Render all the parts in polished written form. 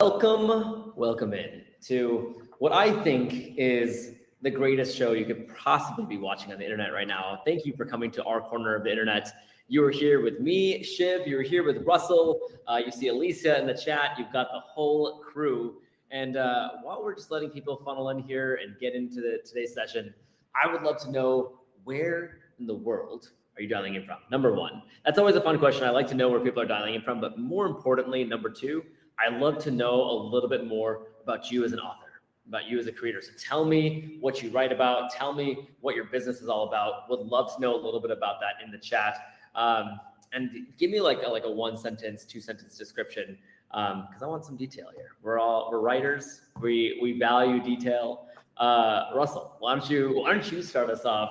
Welcome in to what I think is the greatest show you could possibly be watching on the internet right now. Thank you for coming to our corner of the internet. You are here with me, Shiv. You're here with Russell. You see Alicia in the chat. You've got the whole crew. And while we're just letting people funnel in here and get into today's session, I would love to know, where in the world are you dialing in from? Number one, that's always a fun question. I like to know where people are dialing in from. But more importantly, number two, I love to know a little bit more about you as an author, about you as a creator. So tell me what you write about. Tell me what your business is all about. Would love to know a little bit about that in the chat. And give me like a 1 sentence, 2 sentence description, because I want some detail here. We're writers. We value detail. Russell, why don't you start us off?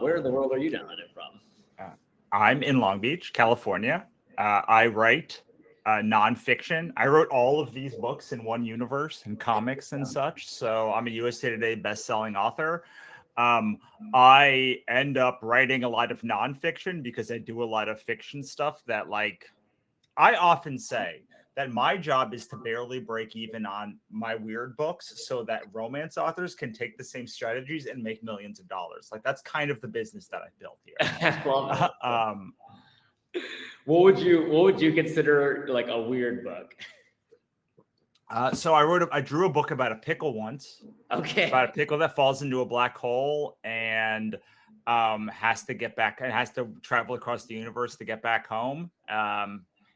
Where in the world are you dialing it from? I'm in Long Beach, California. I write nonfiction. I wrote all of these books in one universe and comics and such. So I'm a USA Today best-selling author. I end up writing a lot of nonfiction because I do a lot of fiction stuff that, like, I often say that my job is to barely break even on my weird books so that romance authors can take the same strategies and make millions of dollars. Like, that's kind of the business that I built here. What would you consider like a weird book? So I drew a book about a pickle once. Okay. About a pickle that falls into a black hole and has to get back and has to travel across the universe to get back home.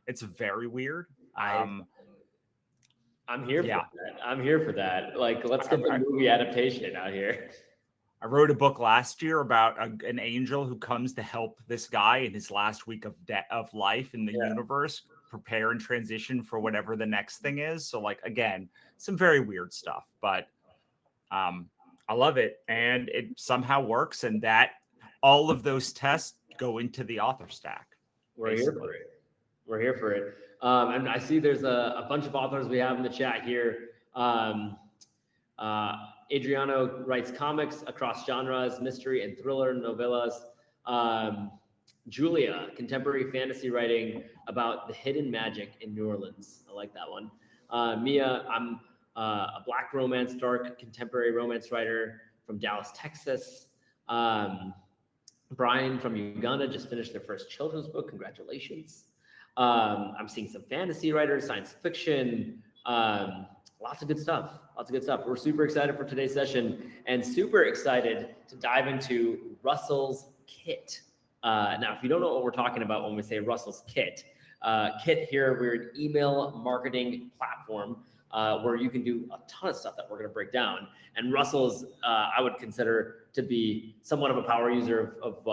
It's very weird. I'm here for that. I'm here for that. Like, let's get the movie adaptation out here. I wrote a book last year about an angel who comes to help this guy in his last week of life in the universe prepare and transition for whatever the next thing is. So, like, again, some very weird stuff, but I love it, and it somehow works, and that all of those tests go into the author stack. We're here for it. And I see there's a bunch of authors we have in the chat here. Adriano writes comics across genres, mystery and thriller novellas. Julia, contemporary fantasy writing about the hidden magic in New Orleans. I like that one. Mia, I'm a Black romance, dark contemporary romance writer from Dallas, Texas. Brian from Uganda just finished their first children's book. Congratulations. I'm seeing some fantasy writers, science fiction, lots of good stuff. We're super excited for today's session and super excited to dive into Russell's Kit. Now, if you don't know what we're talking about when we say Russell's Kit, Kit here, we're an email marketing platform where you can do a ton of stuff that we're going to break down. And Russell's, I would consider to be somewhat of a power user of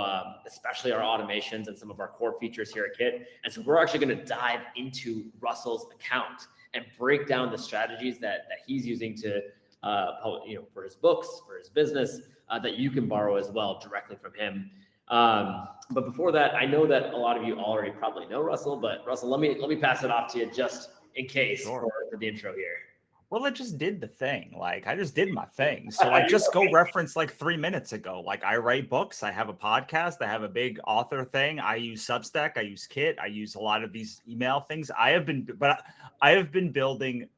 especially our automations and some of our core features here at Kit. And so we're actually going to dive into Russell's account and break down the strategies that he's using to, for his books, for his business, that you can borrow as well directly from him. But before that, I know that a lot of you already probably know Russell, but Russell, let me pass it off to you just in case for the intro here. Well, I just did the thing. Like, I just did my thing. So I just go reference like 3 minutes ago. Like, I write books. I have a podcast. I have a big author thing. I use Substack. I use Kit. I use a lot of these email things. I have been building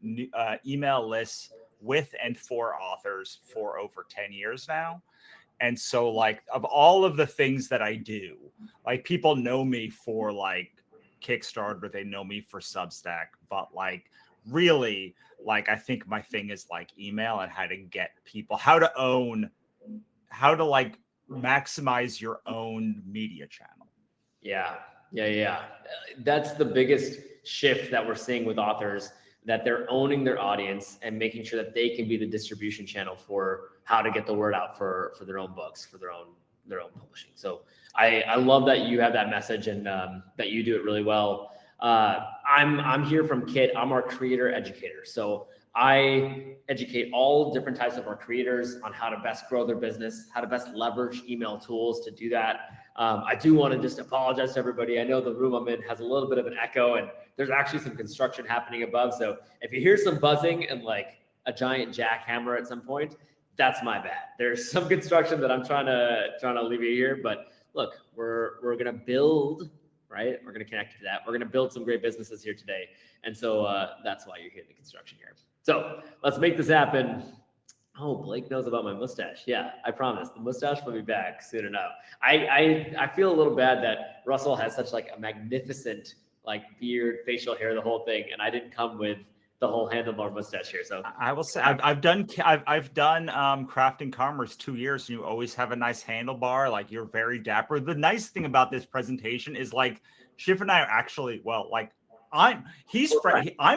email lists with and for authors for over 10 years now. And so, like, of all of the things that I do, like, people know me for like Kickstarter, they know me for Substack, but like, really, like, I think my thing is like email and how to get people, how to like maximize your own media channel. Yeah. That's the biggest shift that we're seeing with authors, that they're owning their audience and making sure that they can be the distribution channel for how to get the word out for their own books, for their own publishing. So I love that you have that message and that you do it really well. I'm here from Kit. I'm our creator educator. So I educate all different types of our creators on how to best grow their business, how to best leverage email tools to do that. I do want to just apologize to everybody. I know the room I'm in has a little bit of an echo, and there's actually some construction happening above. So if you hear some buzzing and like a giant jackhammer at some point, that's my bad. There's some construction that I'm trying to alleviate here, but look, we're gonna build right? We're going to connect you to that. We're going to build some great businesses here today. And so that's why you're here in the construction here. So let's make this happen. Oh, Blake knows about my mustache. Yeah, I promise. The mustache will be back soon enough. I feel a little bad that Russell has such like a magnificent like beard, facial hair, the whole thing, and I didn't come with the whole handlebar mustache here. So I will say I've done craft and commerce 2 years, and you always have a nice handlebar. Like, you're very dapper. The nice thing about this presentation is like Shiv and I are actually, well, like I'm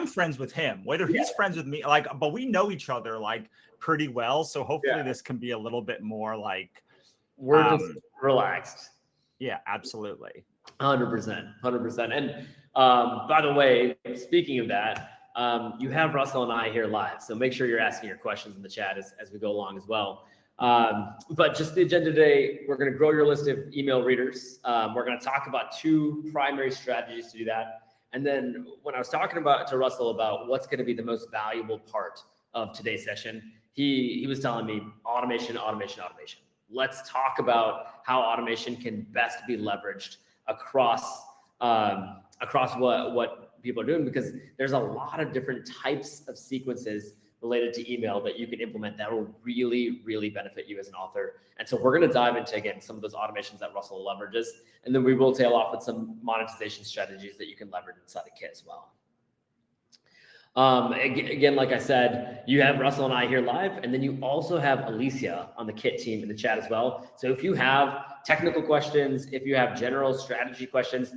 friends with him, whether he's friends with me, like, but we know each other like pretty well. So hopefully this can be a little bit more like we're just relaxed. Yeah, absolutely. 100%. And by the way, speaking of that, you have Russell and I here live, so make sure you're asking your questions in the chat as we go along as well. But just the agenda today, we're going to grow your list of email readers. We're going to talk about 2 primary strategies to do that. And then when I was talking to Russell about what's going to be the most valuable part of today's session, he was telling me automation. Let's talk about how automation can best be leveraged across what people are doing, because there's a lot of different types of sequences related to email that you can implement that will really, really benefit you as an author. And so we're going to dive into, again, some of those automations that Russell leverages, and then we will tail off with some monetization strategies that you can leverage inside a kit as well. Again, like I said, you have Russell and I here live, and then you also have Alicia on the kit team in the chat as well. So if you have technical questions, if you have general strategy questions,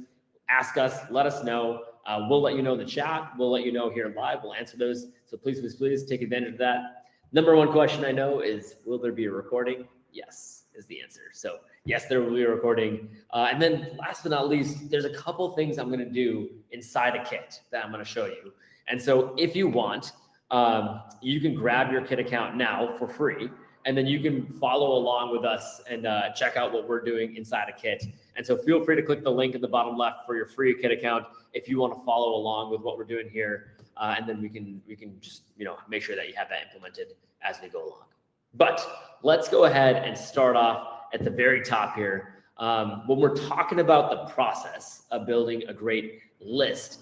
ask us, let us know. We'll let you know in the chat. We'll let you know here live. We'll answer those. So please take advantage of that. Number one question I know is, will there be a recording? Yes, is the answer. So yes, there will be a recording. And then last but not least, there's a couple things I'm going to do inside a kit that I'm going to show you. And so if you want, you can grab your kit account now for free, and then you can follow along with us and check out what we're doing inside a kit. And so feel free to click the link in the bottom left for your free kit account if you want to follow along with what we're doing here. And then we can just, make sure that you have that implemented as we go along. But let's go ahead and start off at the very top here. When we're talking about the process of building a great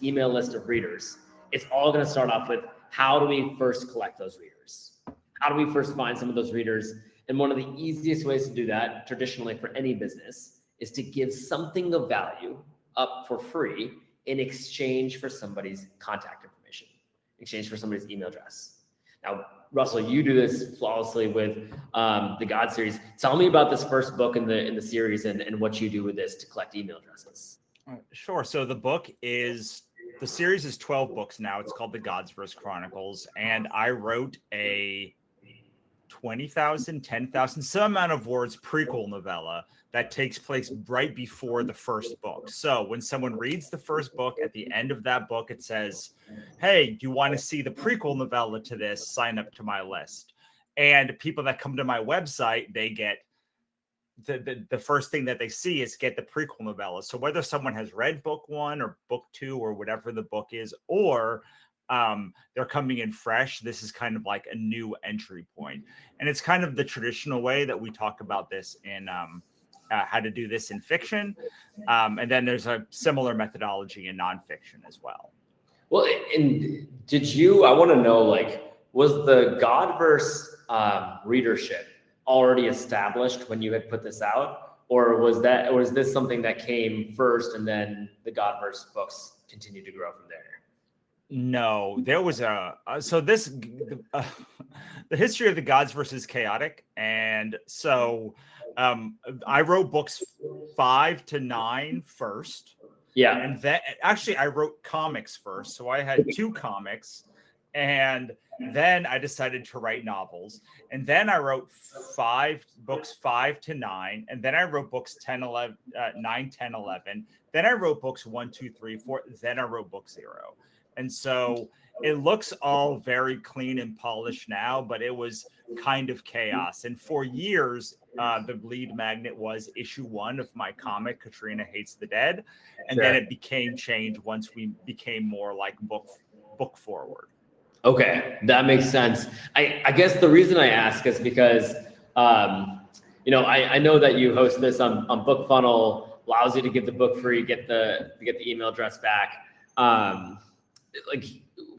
email list of readers, it's all going to start off with, how do we first collect those readers? How do we first find some of those readers? And one of the easiest ways to do that, traditionally for any business, is to give something of value up for free in exchange for somebody's contact information, in exchange for somebody's email address. Now, Russell, you do this flawlessly with the God series. Tell me about this first book in the series and what you do with this to collect email addresses. Sure. So the series is 12 books now. It's called the Godsverse Chronicles, and I wrote a 20,000, 10,000, some amount of words prequel novella that takes place right before the first book. So when someone reads the first book, at the end of that book, it says, hey, do you want to see the prequel novella to this? Sign up to my list. And people that come to my website, they get the first thing that they see is get the prequel novella. So whether someone has read book 1 or book 2 or whatever the book is, or they're coming in fresh, this is kind of like a new entry point. And it's kind of the traditional way that we talk about this in how to do this in fiction. And then there's a similar methodology in nonfiction as well. Well, and I want to know, was the Godverse readership already established when you had put this out? Or was this something that came first and then the Godverse books continued to grow from there? No, there was the history of the Godsverse is chaotic. And so I wrote books 5 to 9 first. Yeah. And then actually I wrote comics first. So I had 2 comics, and then I decided to write novels. And then I wrote 5 to 9. And then I wrote books 9, 10, 11. Then I wrote books 1, 2, 3, 4. Then I wrote book 0. And so it looks all very clean and polished now, but it was kind of chaos. And for years, the lead magnet was issue 1 of my comic, Katrina Hates the Dead. And then it became changed once we became more like book forward. Okay, that makes sense. I guess the reason I ask is because, I know that you host this on BookFunnel allows you to give the book free, get the email address back. Like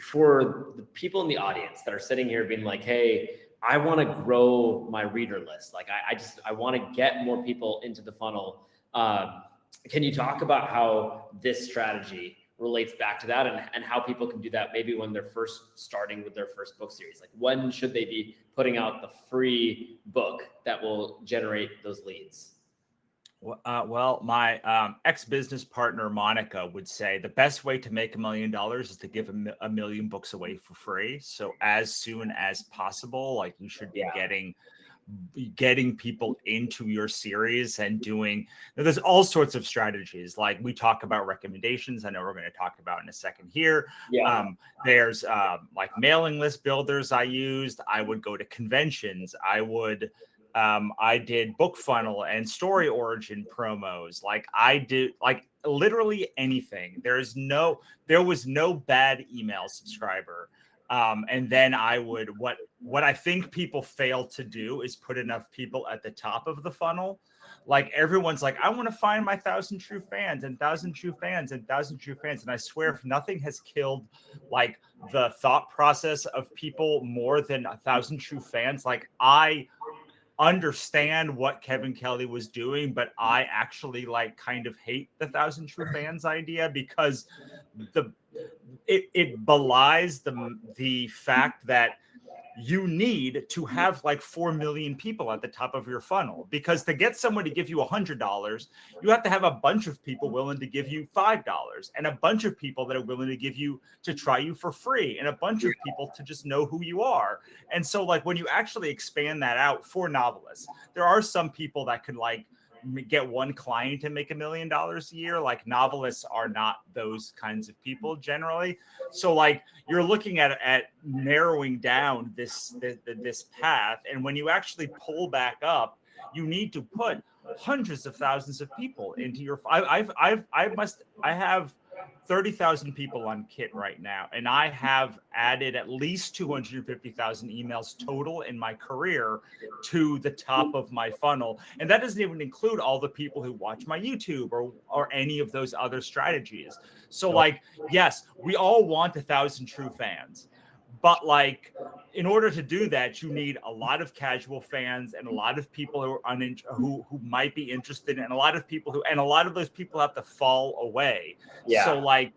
for the people in the audience that are sitting here being like, hey, I want to grow my reader list. Like I want to get more people into the funnel. Can you talk about how this strategy relates back to that and how people can do that maybe when they're first starting with their first book series? Like when should they be putting out the free book that will generate those leads? Well, my ex-business partner, Monica, would say the best way to make $1 million is to give a million books away for free. So as soon as possible, like you should be getting people into your series and doing, there's all sorts of strategies. Like we talk about recommendations. I know we're going to talk about in a second here. There's like mailing list builders I used. I would go to conventions. I did book funnel and story origin promos. Like I did like literally anything. There was no bad email subscriber. And then I would, what I think people fail to do is put enough people at the top of the funnel. Like everyone's like, I want to find my 1,000 true fans and 1,000 true fans and 1,000 true fans. And I swear if nothing has killed like the thought process of people more than 1,000 true fans, like I understand what Kevin Kelly was doing, but I actually like kind of hate the 1,000 true fans idea because it belies the fact that you need to have like 4 million people at the top of your funnel, because to get someone to give you $100, you have to have a bunch of people willing to give you $5 and a bunch of people that are willing to try you for free and a bunch of people to just know who you are. And so like when you actually expand that out for novelists, there are some people that can like get one client and make $1 million a year. Like novelists are not those kinds of people generally. So like you're looking at narrowing down this path. And when you actually pull back up, you need to put hundreds of thousands of people into your, I have 30,000 people on Kit right now, and I have added at least 250,000 emails total in my career to the top of my funnel. And that doesn't even include all the people who watch my YouTube or any of those other strategies. So like, yes, we all want 1,000 true fans, but like, in order to do that, you need a lot of casual fans and a lot of people who might be interested, and a lot of those people have to fall away. Yeah. So like,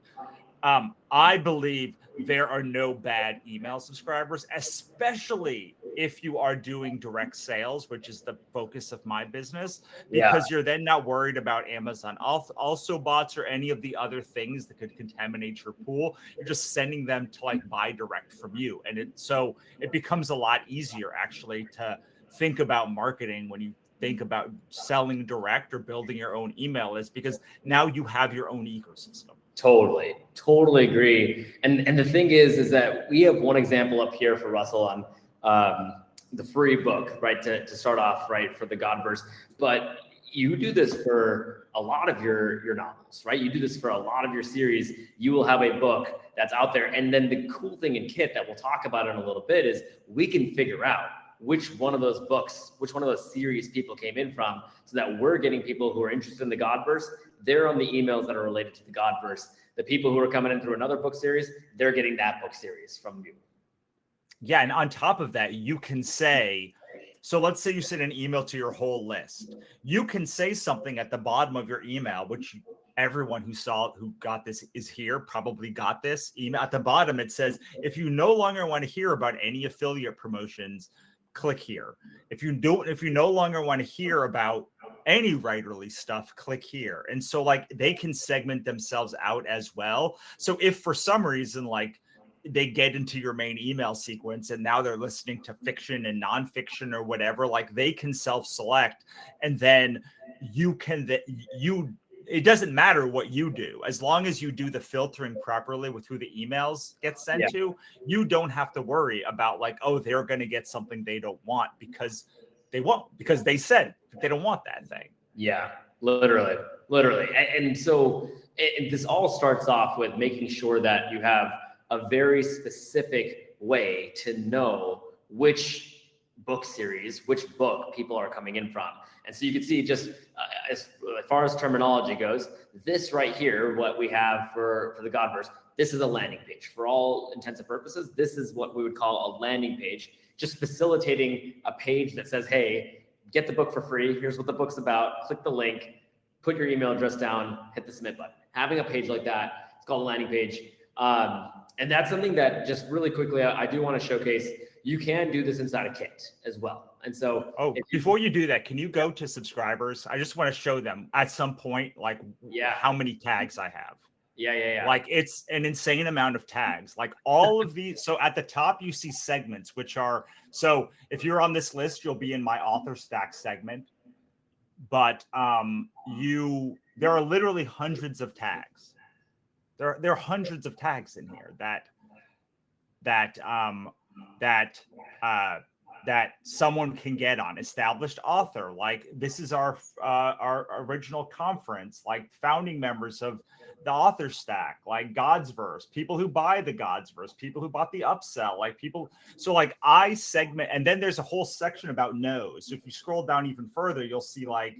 I believe there are no bad email subscribers, especially if you are doing direct sales, which is the focus of my business, because you're then not worried about Amazon also bots or any of the other things that could contaminate your pool. You're just sending them to like buy direct from you. And so it becomes a lot easier actually to think about marketing when you think about selling direct or building your own email list, because now you have your own ecosystem. Totally agree. And the thing is that we have one example up here for Russell on the free book, right? To start off, right, for the Godverse. But you do this for a lot of your novels, right? You do this for a lot of your series. You will have a book that's out there. And then the cool thing in Kit that we'll talk about in a little bit is we can figure out which one of those books, which one of those series people came in from, so that we're getting people who are interested in the Godverse. They're on the emails that are related to the Godverse. The people who are coming in through another book series, they're getting that book series from you. Yeah, and on top of that, you can say, so let's say you send an email to your whole list. You can say something at the bottom of your email, which everyone who got this is here, probably got this email. At the bottom, it says, if you no longer want to hear about any affiliate promotions, click here. If you no longer want to hear about any writerly stuff, click here. And so like they can segment themselves out as well. So if for some reason like they get into your main email sequence and now they're listening to fiction and nonfiction or whatever, like they can self-select, and then it doesn't matter what you do, as long as you do the filtering properly with who the emails get sent to. You don't have to worry about like, oh, they're going to get something they don't want, because they won't, because they said that they don't want that thing. Yeah, literally. And so this all starts off with making sure that you have a very specific way to know which book series, which book people are coming in from. And so you can see just as far as terminology goes, this right here, what we have for the Godverse, this is a landing page. For all intents and purposes, this is what we would call a landing page, just facilitating a page that says, hey, get the book for free. Here's what the book's about. Click the link, put your email address down, hit the submit button. Having a page like that, it's called a landing page. And that's something that just really quickly, I do want to showcase. You can do this inside a kit as well. And so before you do that, can you go to subscribers? I just want to show them at some point, like how many tags I have. Yeah. Like it's an insane amount of tags, like all of these. So at the top, you see segments, which are, so if you're on this list, you'll be in my author stack segment, but there are literally hundreds of tags. There are hundreds of tags in here that someone can get on. Established author, like this is our original conference, like founding members of the author stack, like Godsverse, people who buy the Godsverse, people who bought the upsell, like people. So like I segment, and then there's a whole section about no's. So if you scroll down even further, you'll see like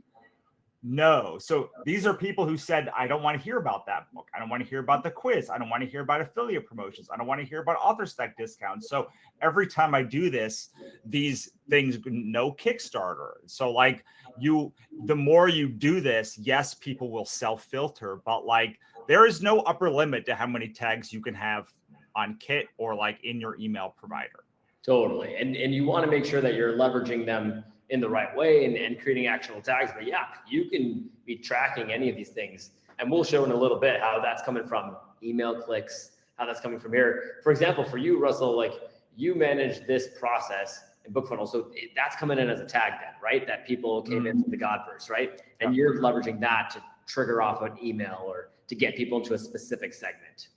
no. So these are people who said, I don't want to hear about that book. I don't want to hear about the quiz. I don't want to hear about affiliate promotions. I don't want to hear about author stack discounts. So every time I do this, these things, no Kickstarter. So like the more you do this, yes, people will self-filter, but like there is no upper limit to how many tags you can have on Kit or like in your email provider. Totally. And you want to make sure that you're leveraging them in the right way and creating actionable tags. But yeah, you can be tracking any of these things. And we'll show in a little bit how that's coming from email clicks, how that's coming from here. For example, for you, Russell, like you manage this process in BookFunnel. So that's coming in as a tag then, right? That people came into the Godverse, right? And you're leveraging that to trigger off an email or to get people into a specific segment.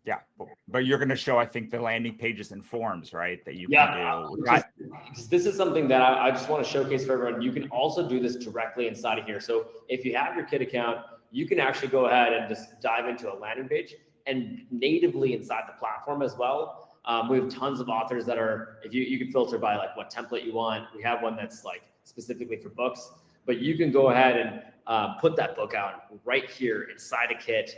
Yeah, but you're going to show, I think, the landing pages and forms, right? That you can do. This is something that I just want to showcase for everyone. You can also do this directly inside of here. So if you have your Kit account, you can actually go ahead and just dive into a landing page and natively inside the platform as well. We have tons of authors that are, if you can filter by like what template you want. We have one that's like specifically for books, but you can go ahead and put that book out right here inside a Kit.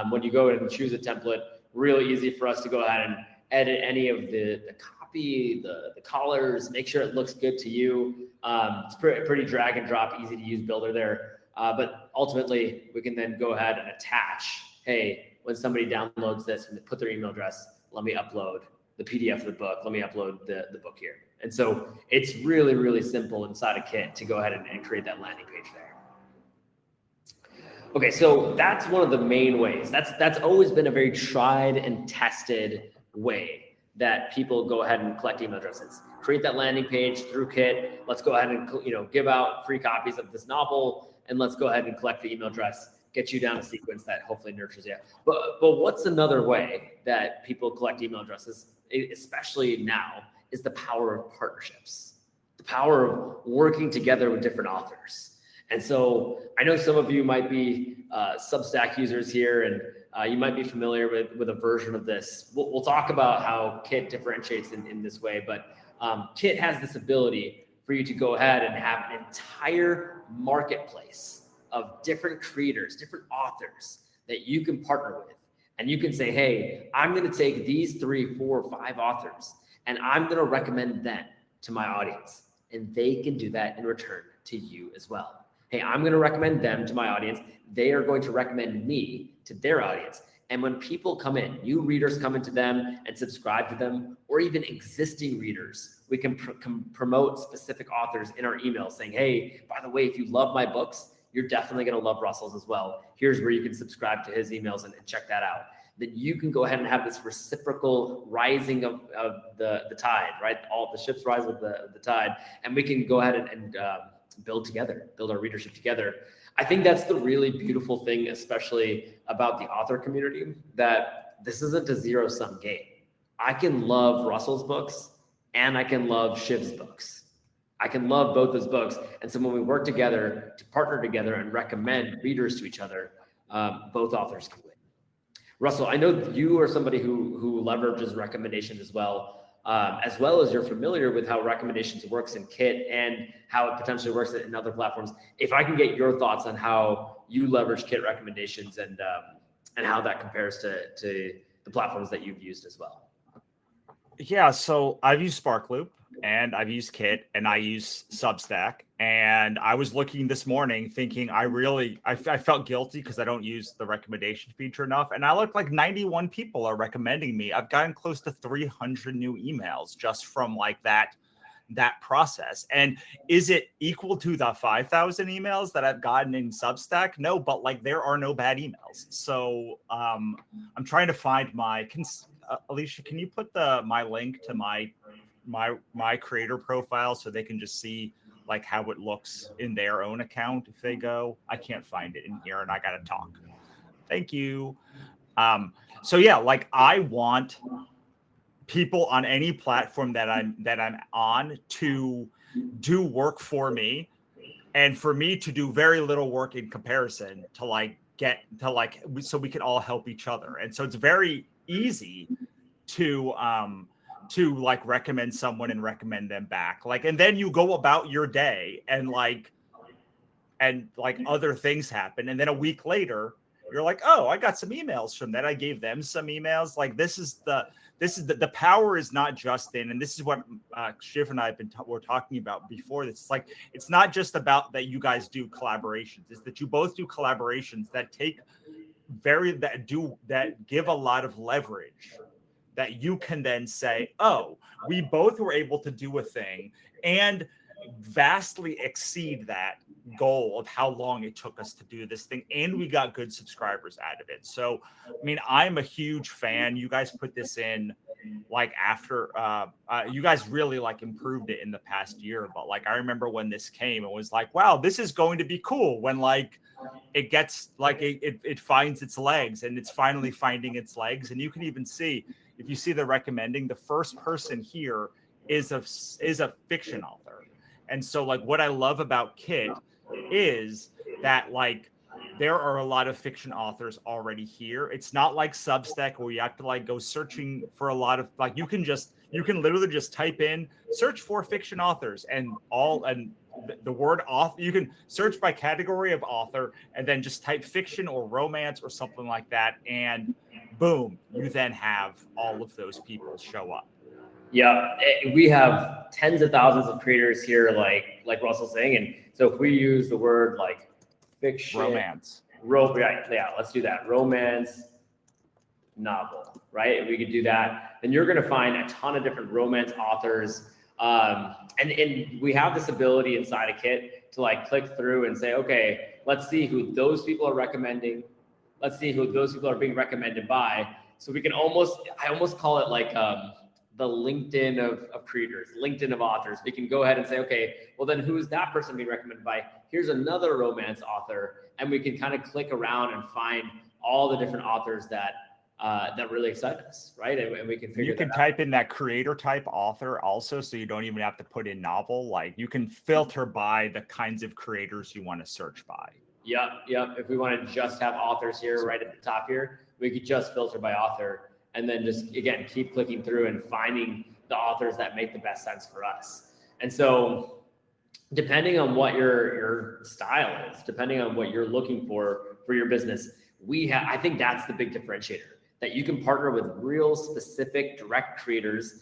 When you go and choose a template, really easy for us to go ahead and edit any of the copy, the colors, make sure it looks good to you. It's pretty drag and drop, easy to use builder there. But ultimately, we can then go ahead and attach, hey, when somebody downloads this and they put their email address, let me upload the PDF of the book, let me upload the book here. And so it's really, really simple inside a Kit to go ahead and create that landing page there. Okay, so that's one of the main ways. That's always been a very tried and tested way that people go ahead and collect email addresses. Create that landing page through Kit. Let's go ahead and give out free copies of this novel, and let's go ahead and collect the email address, get you down a sequence that hopefully nurtures you. But what's another way that people collect email addresses, especially now, is the power of partnerships, the power of working together with different authors. And so I know some of you might be Substack users here, and you might be familiar with a version of this. We'll talk about how Kit differentiates in this way, but Kit has this ability for you to go ahead and have an entire marketplace of different creators, different authors that you can partner with. And you can say, hey, I'm going to take these 3, 4, 5 authors, and I'm going to recommend them to my audience. And they can do that in return to you as well. Hey, I'm going to recommend them to my audience. They are going to recommend me to their audience. And when people come in, new readers come into them and subscribe to them, or even existing readers, we can promote specific authors in our emails saying, hey, by the way, if you love my books, you're definitely going to love Russell's as well. Here's where you can subscribe to his emails and check that out. Then you can go ahead and have this reciprocal rising of the tide, right? All the ships rise with the tide. And we can go ahead and build our readership together. I think that's the really beautiful thing, especially about the author community, that this isn't a zero-sum game. I can love Russell's books and I can love Shiv's books. I can love both those books. And so when we work together to partner together and recommend readers to each other, both authors can win. Russell, I know you are somebody who leverages recommendations as well. as well as you're familiar with how recommendations works in Kit and how it potentially works in other platforms. If I can get your thoughts on how you leverage Kit recommendations and how that compares to the platforms that you've used as well. Yeah, so I've used Sparkloop and I've used Kit and I use Substack. And I was looking this morning thinking I felt guilty because I don't use the recommendation feature enough. And I looked like 91 people are recommending me. I've gotten close to 300 new emails just from like that process. And is it equal to the 5,000 emails that I've gotten in Substack? No, but like there are no bad emails. So I'm trying to find Alicia, can you put my link to my creator profile so they can just see like how it looks in their own account if they go? I can't find it in here and I gotta talk. Thank you. So yeah, like I want people on any platform that I'm on to do work for me and for me to do very little work in comparison to so we can all help each other. And so it's very easy to like recommend someone and recommend them back. Like, and then you go about your day and other things happen. And then a week later, you're like, oh, I got some emails from that. I gave them some emails. Like this is the power is not just in, and this is what Shiv and I were talking about before. It's like, it's not just about that you guys do collaborations. It's that you both do collaborations that that give a lot of leverage that you can then say, oh, we both were able to do a thing and vastly exceed that goal of how long it took us to do this thing, and we got good subscribers out of it. So I mean, I'm a huge fan. You guys put this in like after you guys really like improved it in the past year, but like I remember when this came, it was like, wow, this is going to be cool when like it gets like it finds its legs, and it's finally finding its legs. And you can even see, if you see the recommending, the first person here is a fiction author. And so like what I love about Kit is that like there are a lot of fiction authors already here. It's not like Substack where you have to like go searching for a lot of like you can literally just type in search for fiction authors and the word author, you can search by category of author and then just type fiction or romance or something like that, and boom, you then have all of those people show up. Yeah, we have tens of thousands of creators here, like Russell's saying. And so if we use the word like fiction, romance, yeah, let's do that. Romance novel, right? We could do that. Then you're going to find a ton of different romance authors. And we have this ability inside of Kit to like click through and say, okay, let's see who those people are recommending. Let's see who those people are being recommended by. So we can I almost call it like the LinkedIn of creators, LinkedIn of authors. We can go ahead and say, okay, well then who is that person being recommended by? Here's another romance author. And we can kind of click around and find all the different authors that really excite us, right? And we can figure you can type in that creator type author also, so you don't even have to put in novel. Like you can filter by the kinds of creators you want to search by. Yep. If we want to just have authors here right at the top here, we could just filter by author and then just, again, keep clicking through and finding the authors that make the best sense for us. And so depending on what your style is, depending on what you're looking for your business, I think that's the big differentiator, that you can partner with real specific direct creators,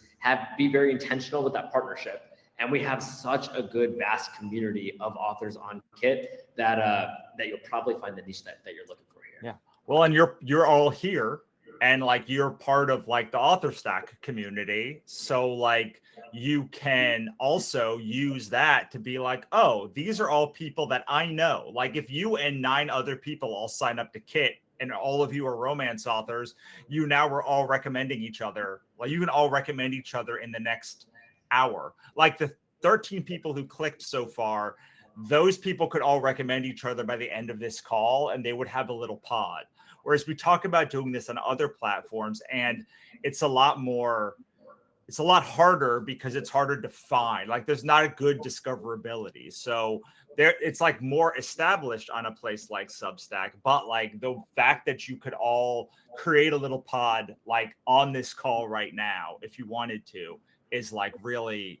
be very intentional with that partnership. And we have such a good, vast community of authors on Kit that you'll probably find the niche that you're looking for here. Yeah. Well, and you're all here, and like you're part of like the Author Stack community. So like you can also use that to be like, oh, these are all people that I know. Like if you and 9 other people all sign up to Kit and all of you are romance authors, you now are all recommending each other. Like you can all recommend each other in the next hour. Like the 13 people who clicked so far, those people could all recommend each other by the end of this call, and they would have a little pod. Whereas we talk about doing this on other platforms, and it's a lot more it's a lot harder because it's harder to find. Like there's not a good discoverability. So there, it's like more established on a place like Substack. But like the fact that you could all create a little pod like on this call right now, if you wanted to, is like really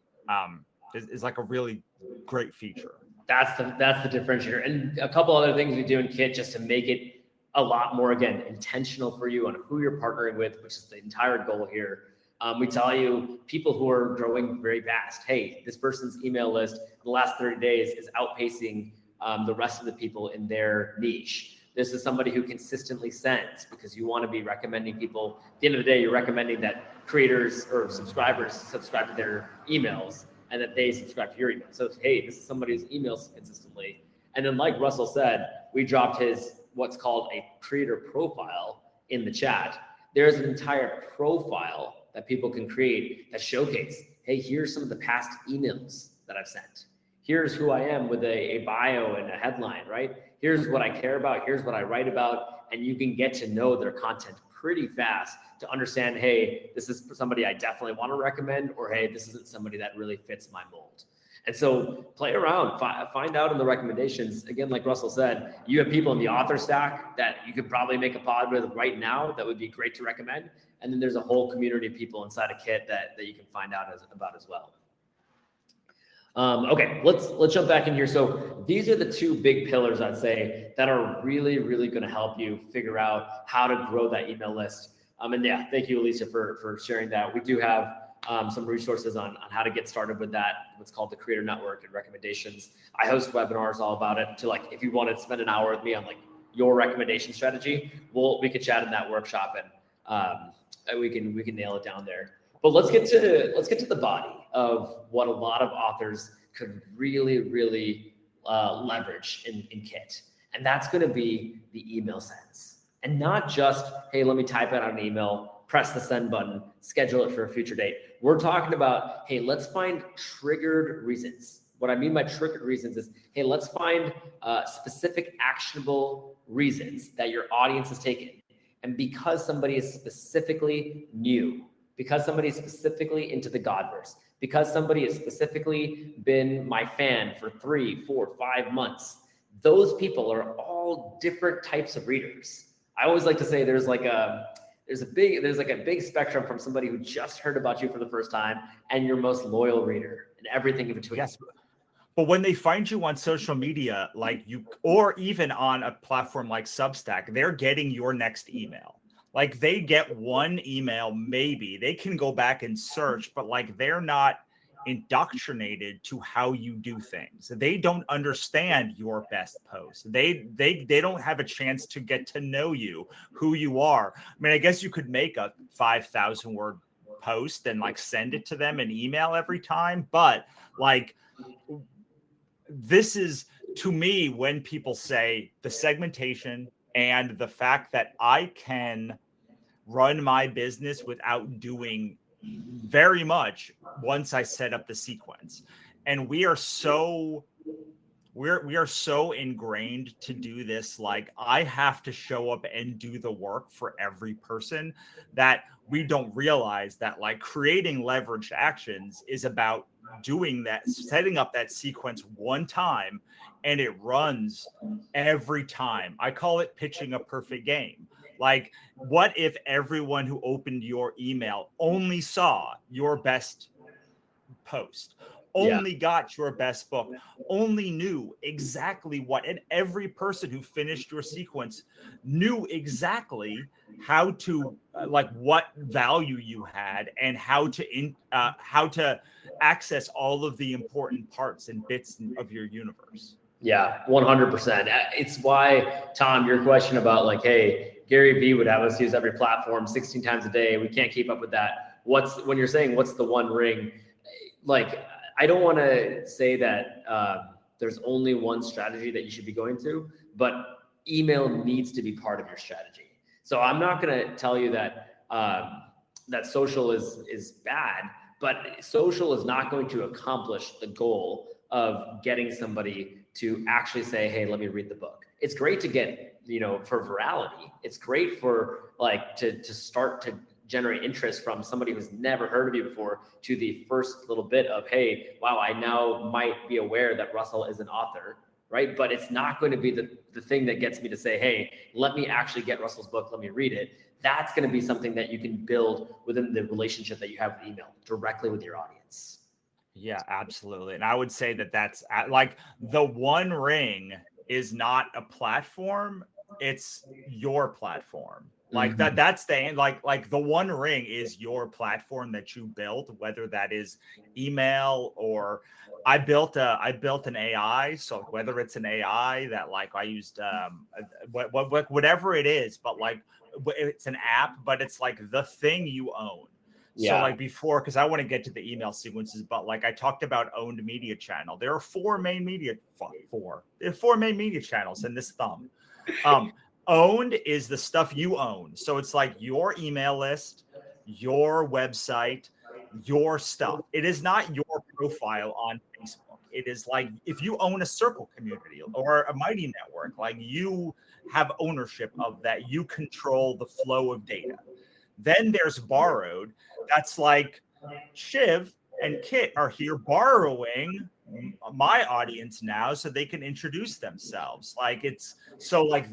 is like a really great feature. That's the differentiator. And a couple other things we do in Kit just to make it a lot more, again, intentional for you on who you're partnering with, which is the entire goal here. We tell you people who are growing very fast, hey, this person's email list in the last 30 days is outpacing the rest of the people in their niche. This is somebody who consistently sends, because you want to be recommending people. At the end of the day, you're recommending that creators or subscribers subscribe to their emails and that they subscribe to your email. So, hey, this is somebody who's emails consistently. And then like Russell said, we dropped his what's called a creator profile in the chat. There's an entire profile that people can create that showcase, hey, here's some of the past emails that I've sent. Here's who I am with a bio and a headline, right? Here's what I care about. Here's what I write about. And you can get to know their content pretty fast to understand, hey, this is somebody I definitely want to recommend, or hey, this isn't somebody that really fits my mold. And so play around, find out in the recommendations. Again, like Russell said, you have people in the author stack that you could probably make a pod with right now that would be great to recommend. And then there's a whole community of people inside of Kit that you can find out about as well. Okay, let's jump back in here. So these are the two big pillars, I'd say, that are really, really going to help you figure out how to grow that email list. And yeah, thank you, Alicia, for sharing that. We do have some resources on how to get started with that, what's called the Creator Network and recommendations. I host webinars all about it. To like, if you want to spend an hour with me on like your recommendation strategy, we could chat in that workshop and we can nail it down there. But let's get to the body of what a lot of authors could really, really leverage in Kit. And that's going to be the email sends. And not just, hey, let me type it on an email, press the send button, schedule it for a future date. We're talking about, hey, let's find triggered reasons. What I mean by triggered reasons is, hey, let's find specific actionable reasons that your audience has taken. And because somebody is specifically new, because somebody is specifically into the Godsverse, because somebody has specifically been my fan for 3, 4, 5 months, those people are all different types of readers. I always like to say there's like a big spectrum from somebody who just heard about you for the first time and your most loyal reader and everything in between. Yes. But when they find you on social media, like you, or even on a platform like Substack, they're getting your next email. Like they get one email, maybe they can go back and search, but like they're not indoctrinated to how you do things. They don't understand your best post. They don't have a chance to get to know you, who you are. I mean, I guess you could make a 5,000 word post and like send it to them in email every time, but like this is, to me, when people say the segmentation and the fact that I can run my business without doing very much once I set up the sequence. And we are so ingrained to do this. Like I have to show up and do the work for every person that we don't realize that like creating leveraged actions is about doing that, setting up that sequence one time, and it runs every time. I call it pitching a perfect game. Like, what if everyone who opened your email only saw your best post, only got your best book, only knew exactly what, and every person who finished your sequence knew exactly how to like what value you had and how to access all of the important parts and bits of your universe. Yeah, 100%. It's why, Tom, your question about like, hey, Gary Vee would have us use every platform 16 times a day. We can't keep up with that. When you're saying what's the one ring, like, I don't want to say that there's only one strategy that you should be going to, but email needs to be part of your strategy. So I'm not going to tell you that that social is bad, but social is not going to accomplish the goal of getting somebody to actually say, hey, let me read the book. It's great to get, for virality. It's great for like to start to generate interest from somebody who's never heard of you before to the first little bit of, hey, wow, I now might be aware that Russell is an author, right? But it's not going to be the thing that gets me to say, hey, let me actually get Russell's book, let me read it. That's going to be something that you can build within the relationship that you have with email directly with your audience. Yeah, absolutely. And I would say that that's like the One Ring is not a platform, it's your platform. Like that's the end. Like the One Ring is your platform that you built, whether that is email or I built an AI. So whether it's an AI that like I used whatever it is, but like it's an app, but it's like the thing you own. So like before, because I want to get to the email sequences, but like I talked about owned media channel. There are four main media channels in this thumb. Owned is the stuff you own. So it's like your email list, your website, your stuff. It is not your profile on Facebook. It is like if you own a Circle community or a Mighty network, like you have ownership of that. You control the flow of data. Then there's borrowed. That's like Shiv and Kit are here borrowing my audience now so they can introduce themselves. Like it's so like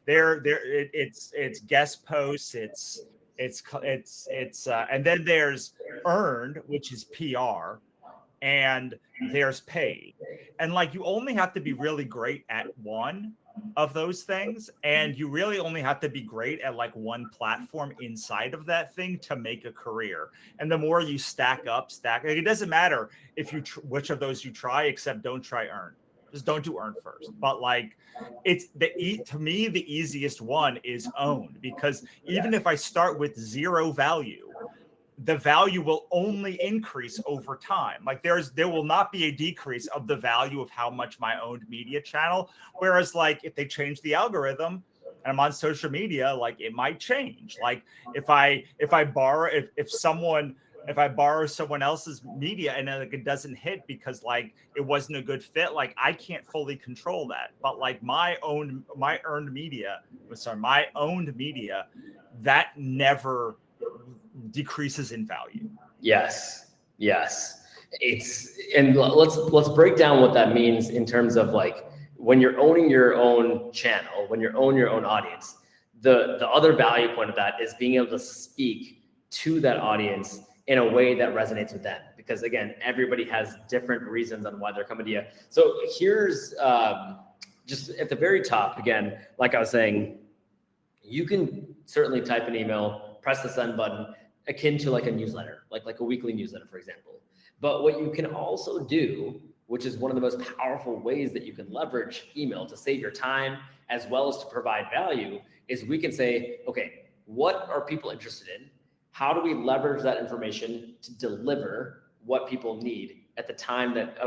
it's guest posts, it's and then there's earned, which is PR, and there's paid. And like you only have to be really great at one of those things, and you really only have to be great at like one platform inside of that thing to make a career. And the more you stack like, it doesn't matter if you which of those you try, except don't try earn. Just don't do earn first. But like it's to me the easiest one is owned, because even if I start with zero value, the value will only increase over time. Like there will not be a decrease of the value of how much my owned media channel. Whereas like if they change the algorithm and I'm on social media, like it might change. Like if I borrow someone else's media and like it doesn't hit because like it wasn't a good fit, like I can't fully control that. But like my owned media, that never decreases in value. Yes. And let's break down what that means in terms of like when you're owning your own channel, when you're owning your own audience, the other value point of that is being able to speak to that audience in a way that resonates with them. Because again, everybody has different reasons on why they're coming to you. So here's just at the very top, again, like I was saying, you can certainly type an email, press the send button, akin to like a newsletter, like a weekly newsletter, for example. But what you can also do, which is one of the most powerful ways that you can leverage email to save your time as well as to provide value, is we can say, okay, what are people interested in? How do we leverage that information to deliver what people need at the time that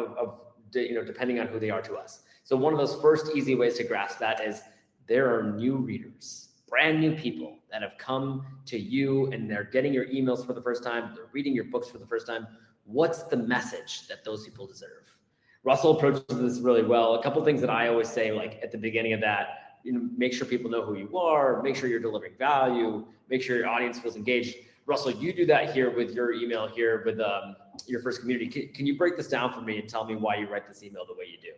depending on who they are to us. So one of those first easy ways to grasp that is there are new readers, brand new people that have come to you and they're getting your emails for the first time. They're reading your books for the first time. What's the message that those people deserve? Russell approaches this really well. A couple of things that I always say, like at the beginning of that, make sure people know who you are, make sure you're delivering value, make sure your audience feels engaged. Russell, you do that here with your email here with your first community. Can you break this down for me and tell me why you write this email the way you do?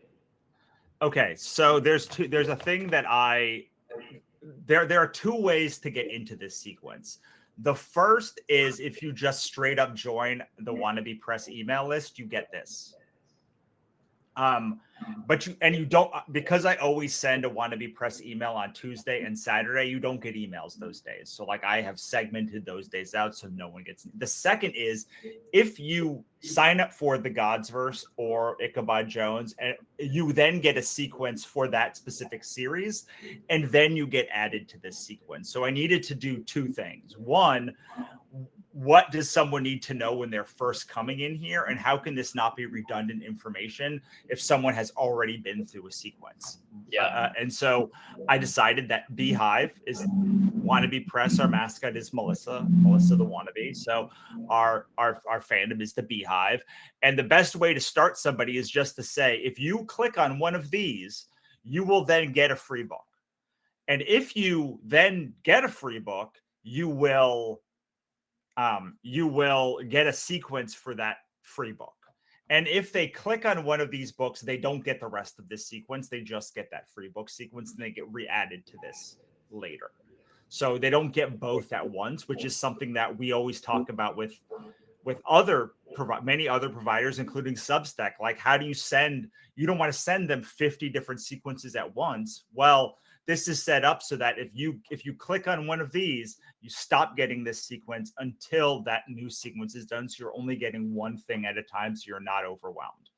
Okay, so there's a thing that there are two ways to get into this sequence. The first is if you just straight up join the Wannabe Press email list, you get this. But you don't, because I always send a Wannabe Press email on Tuesday and Saturday, you don't get emails those days. So like I have segmented those days out so no one gets. The second is if you sign up for the Godsverse or Ichabod Jones, and you then get a sequence for that specific series, and then you get added to this sequence. So I needed to do two things. One, what does someone need to know when they're first coming in here, and how can this not be redundant information if someone has already been through a sequence? And so I decided that Beehive is Wannabe Press. Our mascot is Melissa the Wannabe. So our fandom is the Beehive. And the best way to start somebody is just to say, if you click on one of these, you will then get a free book. And if you then get a free book, you will you will get a sequence for that free book. And if they click on one of these books, they don't get the rest of this sequence. They just get that free book sequence, and they get re-added to this later. So they don't get both at once, which is something that we always talk about with many other providers, including Substack. Like, how do you send? You don't want to send them 50 different sequences at once. Well, this is set up so that if you click on one of these, you stop getting this sequence until that new sequence is done. So you're only getting one thing at a time, so you're not overwhelmed.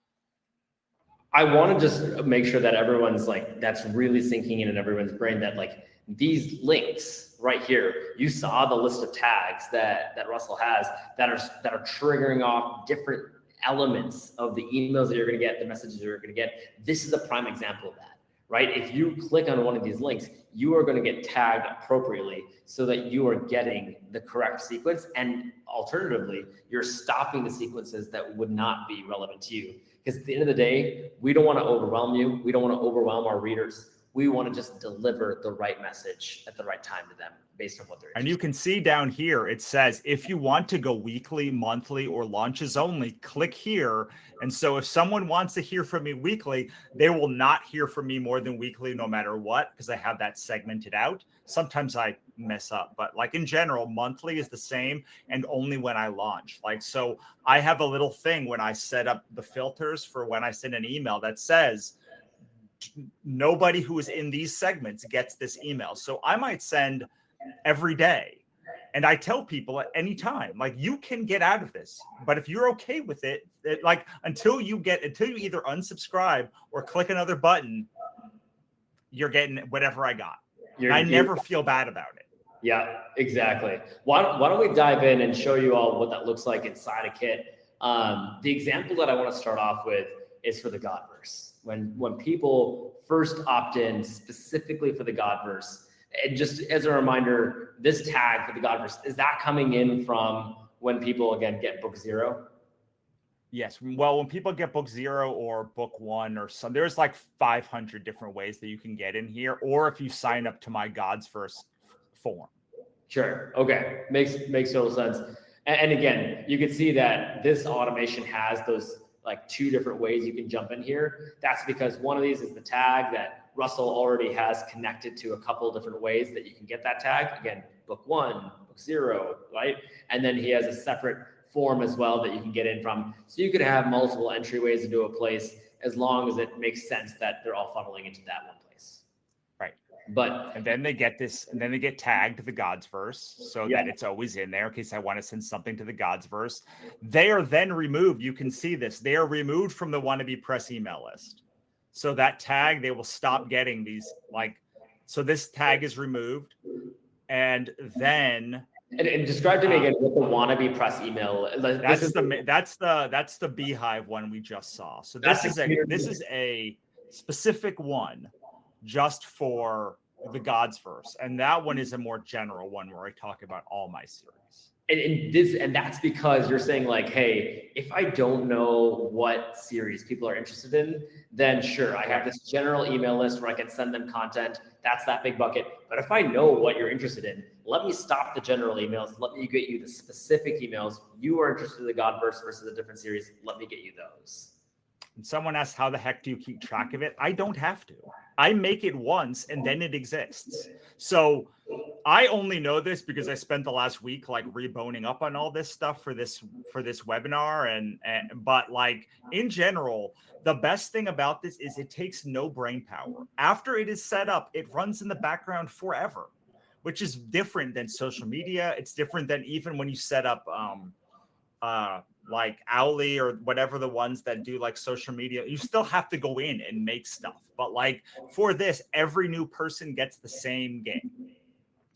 I want to just make sure that everyone's like, that's really sinking in everyone's brain, that like these links right here, you saw the list of tags that Russell has that are triggering off different elements of the emails that you're going to get, the messages you're going to get. This is a prime example of that, right? If you click on one of these links, you are going to get tagged appropriately so that you are getting the correct sequence. And alternatively, you're stopping the sequences that would not be relevant to you. Because at the end of the day, we don't want to overwhelm you. We don't want to overwhelm our readers. We want to just deliver the right message at the right time to them based on what they're interested in. And you can see down here, it says, if you want to go weekly, monthly, or launches only, click here. And so if someone wants to hear from me weekly, they will not hear from me more than weekly, no matter what, because I have that segmented out. Sometimes I mess up, but like in general, monthly is the same, and only when I launch. Like, so I have a little thing when I set up the filters for when I send an email that says, nobody who is in these segments gets this email. So I might send every day, and I tell people at any time, like, you can get out of this, but if you're okay with it, like until you either unsubscribe or click another button, you're getting whatever I got. I never feel bad about it. Yeah, exactly. Why don't we dive in and show you all what that looks like inside a kit? The example that I want to start off with is for the Godsverse. When people first opt in specifically for the Godsverse, and just as a reminder, this tag for the Godsverse, is that coming in from when people, again, get book 0? Yes. Well, when people get book 0 or book 1 or some, there's like 500 different ways that you can get in here, or if you sign up to my Godsverse form. Sure. Okay. Makes total sense. And again, you can see that this automation has those like 2 different ways you can jump in here. That's because one of these is the tag that Russell already has connected to a couple different ways that you can get that tag. Again, book 1, book 0, right? And then he has a separate form as well that you can get in from. So you could have multiple entryways into a place as long as it makes sense that they're all funneling into that one place. Right. But and then they get this, and then they get tagged to the Godsverse so that it's always in there in case I want to send something to the Godsverse. They are then removed. You can see this. They are removed from the Wannabe Press email list. So that tag, they will stop getting these, like, so this tag is removed. And then and describe to me again what the Wannabe Press email. That's the Beehive one we just saw. So this is a specific one just for the Godsverse, and that one is a more general one where I talk about all my series. And that's because you're saying like, hey, if I don't know what series people are interested in, then sure, I have this general email list where I can send them content. That's that big bucket. But if I know what you're interested in, let me stop the general emails. Let me get you the specific emails. You are interested in the Godsverse versus a different series. Let me get you those. And someone asks, how the heck do you keep track of it? I don't have to. I make it once and then it exists. So I only know this because I spent the last week like reboning up on all this stuff for this webinar. But like in general, the best thing about this is it takes no brain power. After it is set up, it runs in the background forever, which is different than social media. It's different than even when you set up like Owly or whatever, the ones that do like social media, you still have to go in and make stuff. But like for this, every new person gets the same game.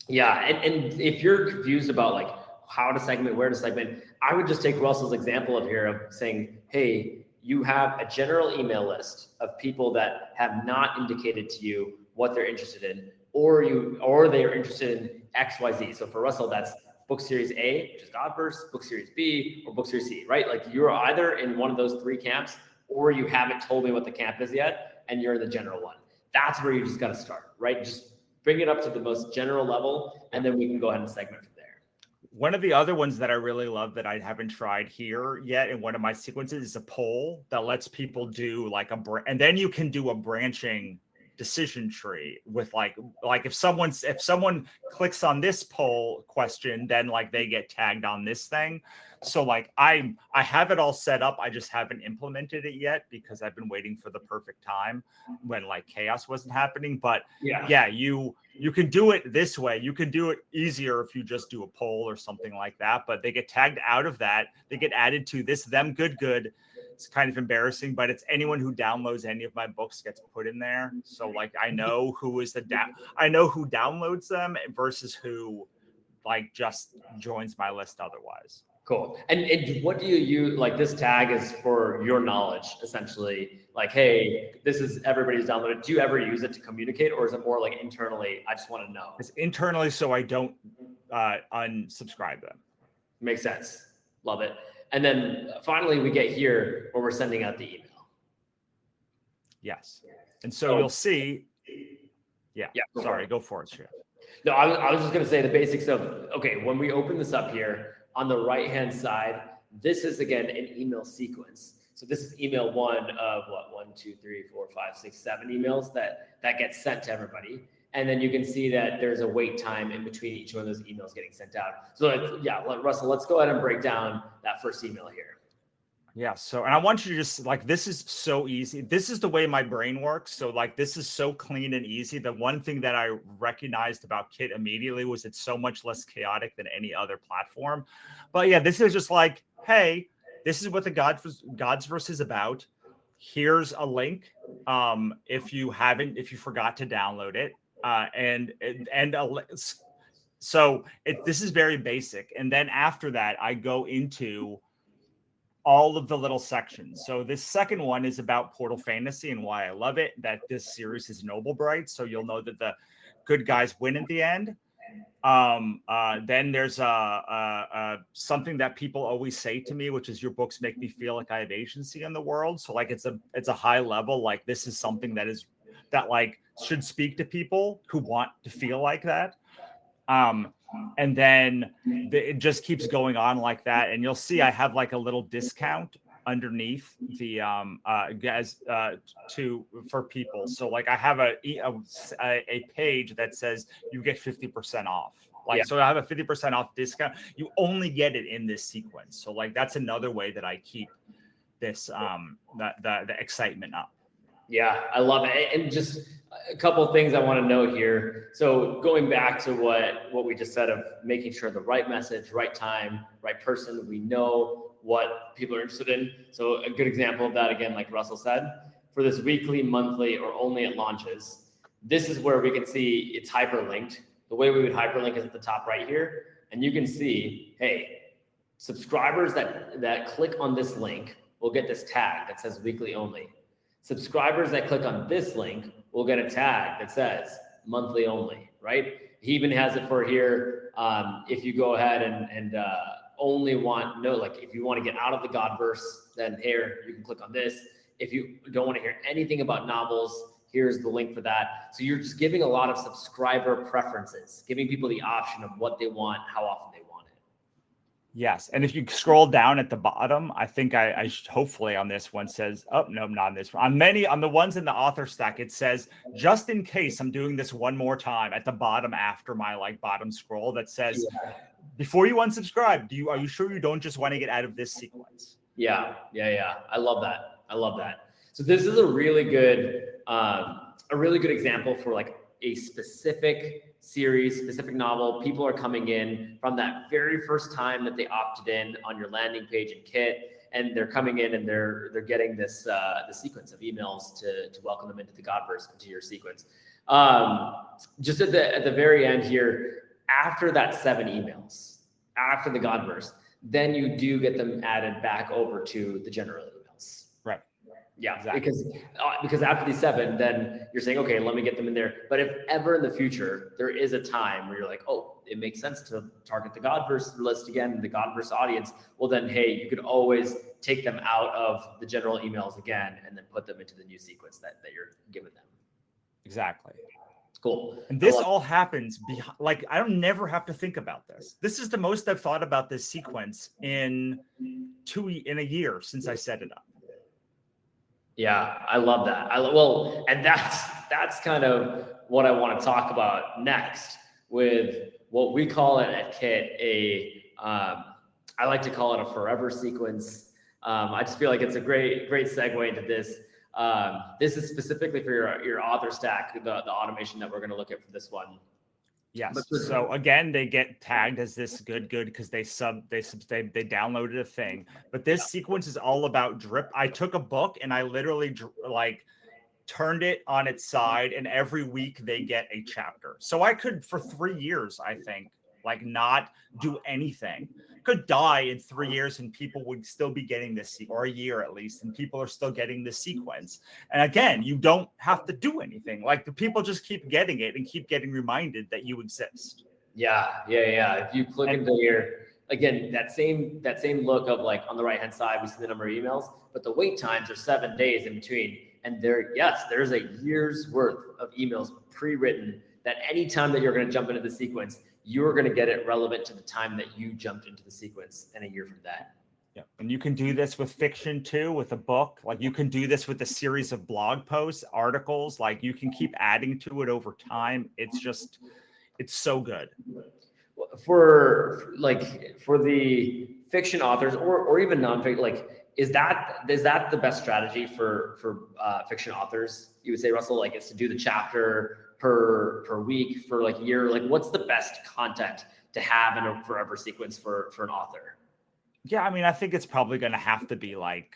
Yeah. And if you're confused about like how to segment, where to segment, I would just take Russell's example of here of saying, hey, you have a general email list of people that have not indicated to you what they're interested in, or they're interested in XYZ. So for Russell, that's book series A, which is Godsverse, book series B, or book series C, right? Like you're either in one of those 3 camps, or you haven't told me what the camp is yet, and you're in the general one. That's where you just got to start, right? Just bring it up to the most general level, and then we can go ahead and segment from there. One of the other ones that I really love that I haven't tried here yet in one of my sequences is a poll that lets people do like and then you can do a branching decision tree with like if someone clicks on this poll question, then like they get tagged on this thing. So like I have it all set up. I just haven't implemented it yet because I've been waiting for the perfect time when like chaos wasn't happening. But yeah, you can do it this way. You can do it easier if you just do a poll or something like that. But they get tagged out of that. They get added to this, them, good. It's kind of embarrassing, but it's anyone who downloads any of my books gets put in there. So like I know who is I know who downloads them versus who like just joins my list otherwise. Cool. And what do you use? Like this tag is for your knowledge, essentially. Like, hey, this is everybody's downloaded. Do you ever use it to communicate, or is it more like internally? I just want to know. It's internally, so I don't unsubscribe them. Makes sense. Love it. And then finally, we get here where we're sending out the email. Yes. And so you'll see. Yeah. Sorry, go for it, Shiv. No, I was just going to say the basics of, okay, when we open this up here on the right-hand side, this is, again, an email sequence. So this is email one of what, 1, 2, 3, 4, 5, 6, 7 emails that gets sent to everybody. And then you can see that there's a wait time in between each one of those emails getting sent out. So yeah, Russell, let's go ahead and break down that first email here. Yeah. So, and I want you to just like, this is so easy. This is the way my brain works. So like, this is so clean and easy. The one thing that I recognized about Kit immediately was it's so much less chaotic than any other platform. But yeah, this is just like, hey, this is what the Godsverse is about. Here's a link. If you forgot to download it. So this is very basic. And then after that, I go into all of the little sections. So this second one is about Portal Fantasy and why I love it, that this series is noble bright. So you'll know that the good guys win at the end. Then there's something that people always say to me, which is your books make me feel like I have agency in the world. So like it's a high level, like this is something that like should speak to people who want to feel like that. And then it just keeps going on like that. And you'll see I have like a little discount underneath the for people. So like I have a page that says you get 50% off. So I have a 50% off discount. You only get it in this sequence. So like that's another way that I keep this the excitement up. Yeah, I love it. And just a couple of things I want to note here. So going back to what we just said of making sure the right message, right time, right person, we know what people are interested in. So a good example of that, again, like Russell said, for this weekly, monthly, or only at launches, this is where we can see it's hyperlinked. The way we would hyperlink is at the top right here. And you can see, hey, subscribers that click on this link will get this tag that says weekly only. Subscribers that click on this link will get a tag that says monthly only, right? He even has it for here. If you go ahead and only if you want to get out of the Godverse, then here you can click on this. If you don't want to hear anything about novels, here's the link for that. So you're just giving a lot of subscriber preferences, giving people the option of what they want, how often they want it. Yes. And if you scroll down at the bottom, I think I hopefully on this one says, oh, no, not on this one. On the ones in the author stack, it says, just in case I'm doing this one more time at the bottom after my bottom scroll that says, before you unsubscribe, are you sure you don't just want to get out of this sequence? Yeah. I love that. So this is a really good example for like a specific series, specific novel. People are coming in from that very first time that they opted in on your landing page and Kit, and they're coming in and they're getting this the sequence of emails to welcome them into the Godverse, into your sequence. Just at the very end here, after that 7 emails, after the Godverse, then you do get them added back over to the general emails. Right. Yeah, exactly. Because after these 7, then you're saying, okay, let me get them in there. But if ever in the future there is a time where you're like, oh, it makes sense to target the Godverse list again, the Godverse audience, well then, hey, you could always take them out of the general emails again and then put them into the new sequence that you're giving them. Exactly. Cool. And this all happens behind, like, I don't never have to think about this. This is the most I've thought about this sequence in a year since I set it up. Yeah, I love that. Well, and that's kind of what I want to talk about next with what we call it at Kit I like to call it a forever sequence. I just feel like it's a great segue into this. This is specifically for your author stack, the automation that we're going to look at for this one. Yes. So again, they get tagged as this good because they downloaded a thing. But this sequence is all about drip. I took a book and I literally like turned it on its side, and every week they get a chapter. So I could, for 3 years, I think, like not do anything. Could die in 3 years and people would still be getting this, or a year at least, and people are still getting this sequence. And again, you don't have to do anything. Like the people just keep getting it and keep getting reminded that you exist. Yeah. If you click into again, that same look of like on the right hand side, we see the number of emails, but the wait times are 7 days in between. And there's a year's worth of emails pre-written that anytime that you're going to jump into the sequence, you're going to get it relevant to the time that you jumped into the sequence and a year from that. Yeah. And you can do this with fiction too, with a book. Like you can do this with a series of blog posts, articles. Like you can keep adding to it over time. It's so good. For the fiction authors or even nonfiction, like, is that the best strategy for fiction authors? You would say, Russell, like it's to do the chapter per week for like a year. Like what's the best content to have in a forever sequence for an author? Yeah, I mean, I think it's probably going to have to be like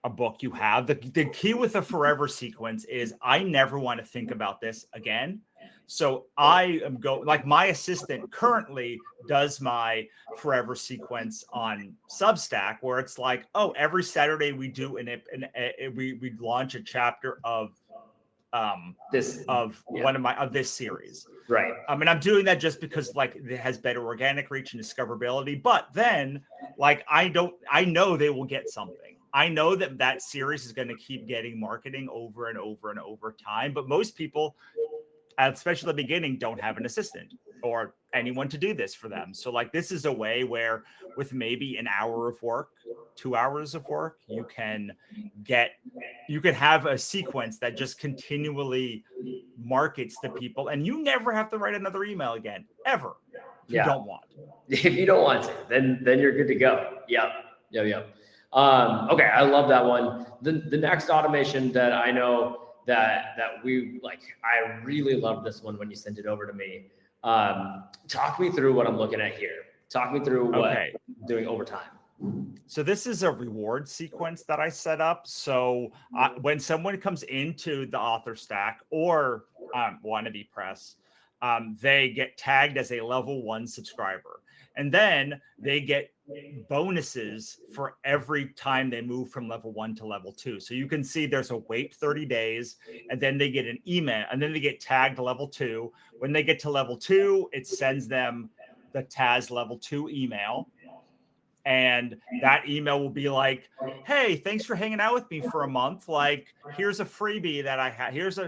a book you have. The key with a forever sequence is I never want to think about this again. So I am like my assistant currently does my forever sequence on Substack, where it's like, oh, every Saturday we do we launch a chapter of this series. Right. I mean, I'm doing that just because like it has better organic reach and discoverability. But then like I know they will get something. I know that series is going to keep getting marketing over and over and over time. But most people, especially at the beginning, don't have an assistant or anyone to do this for them. So like this is a way where with maybe an hour of work, 2 hours of work, you can have a sequence that just continually markets to people, and you never have to write another email again, ever. If you don't want. If you don't want to, then you're good to go. Yep. Okay, I love that one. The next automation that I know that we like, I really love this one when you sent it over to me. Talk me through what I'm looking at here. Talk me through what I'm doing over time. So this is a reward sequence that I set up. So when someone comes into the author stack or Wannabe Press, they get tagged as a level 1 subscriber. And then they get bonuses for every time they move from level 1 to level 2. So you can see there's a wait 30 days, and then they get an email, and then they get tagged level 2. When they get to level 2, it sends them the Taz level 2 email. And that email will be like, hey, thanks for hanging out with me for a month. Like, here's a freebie that I have. Here's a,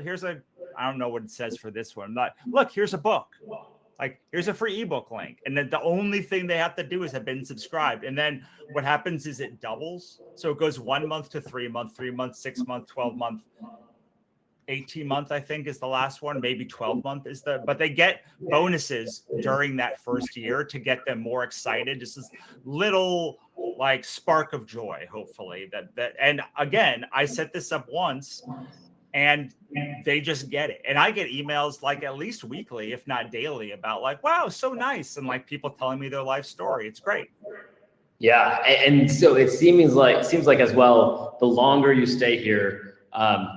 I don't know what it says for this one. Look, here's a book. Like, here's a free ebook link. And then the only thing they have to do is have been subscribed. And then what happens is it doubles. So it goes 1 month to 3 month, 3 month, 6 month, 12 month, 18 month, I think is the last one. Maybe 12 month is but they get bonuses during that first year to get them more excited. Just this little like spark of joy, hopefully that, and again, I set this up once and they just get it. And I get emails like at least weekly, if not daily, about like, wow, so nice. And like people telling me their life story. It's great. Yeah. And so it seems like as well, the longer you stay here,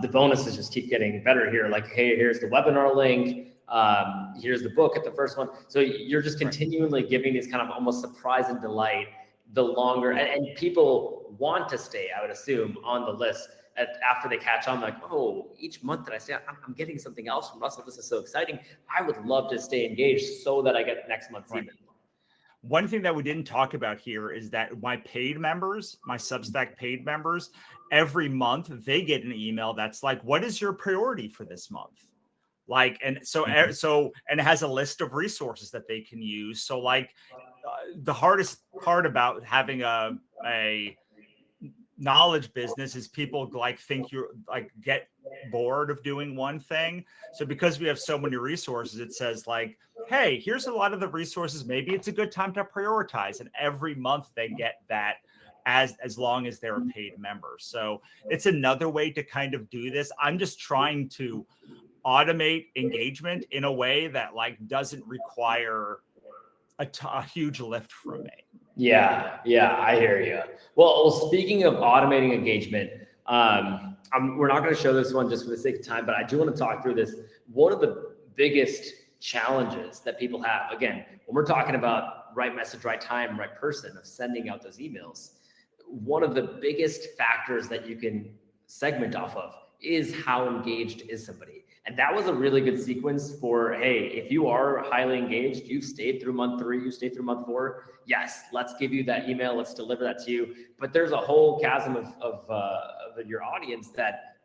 the bonuses just keep getting better here. Like, hey, here's the webinar link. Here's the book at the first one. So you're just continually giving these kind of almost surprise and delight the longer, and people want to stay, I would assume, on the list after they catch on, like, oh, each month that I stay, I'm getting something else from Russell. This is so exciting. I would love to stay engaged so that I get next month's email. One thing that we didn't talk about here is that my paid members, my Substack paid members, every month they get an email that's like, what is your priority for this month? Like, and so, and it has a list of resources that they can use. So like the hardest part about having a knowledge business is people like think you're like get bored of doing one thing. So because we have so many resources, it says like, hey, here's a lot of the resources. Maybe it's a good time to prioritize. And every month they get that as long as they're a paid member. So it's another way to kind of do this. I'm just trying to automate engagement in a way that like doesn't require a huge lift from me. Yeah, I hear you. Well, speaking of automating engagement, we're not going to show this one just for the sake of time, but I do want to talk through this. One of the biggest challenges that people have, again, when we're talking about right message, right time, right person of sending out those emails, one of the biggest factors that you can segment off of is how engaged is somebody. And that was a really good sequence for, hey, if you are highly engaged, you've stayed through month 3, you stayed through month 4, yes, let's give you that email, let's deliver that to you. But there's a whole chasm of your audience that,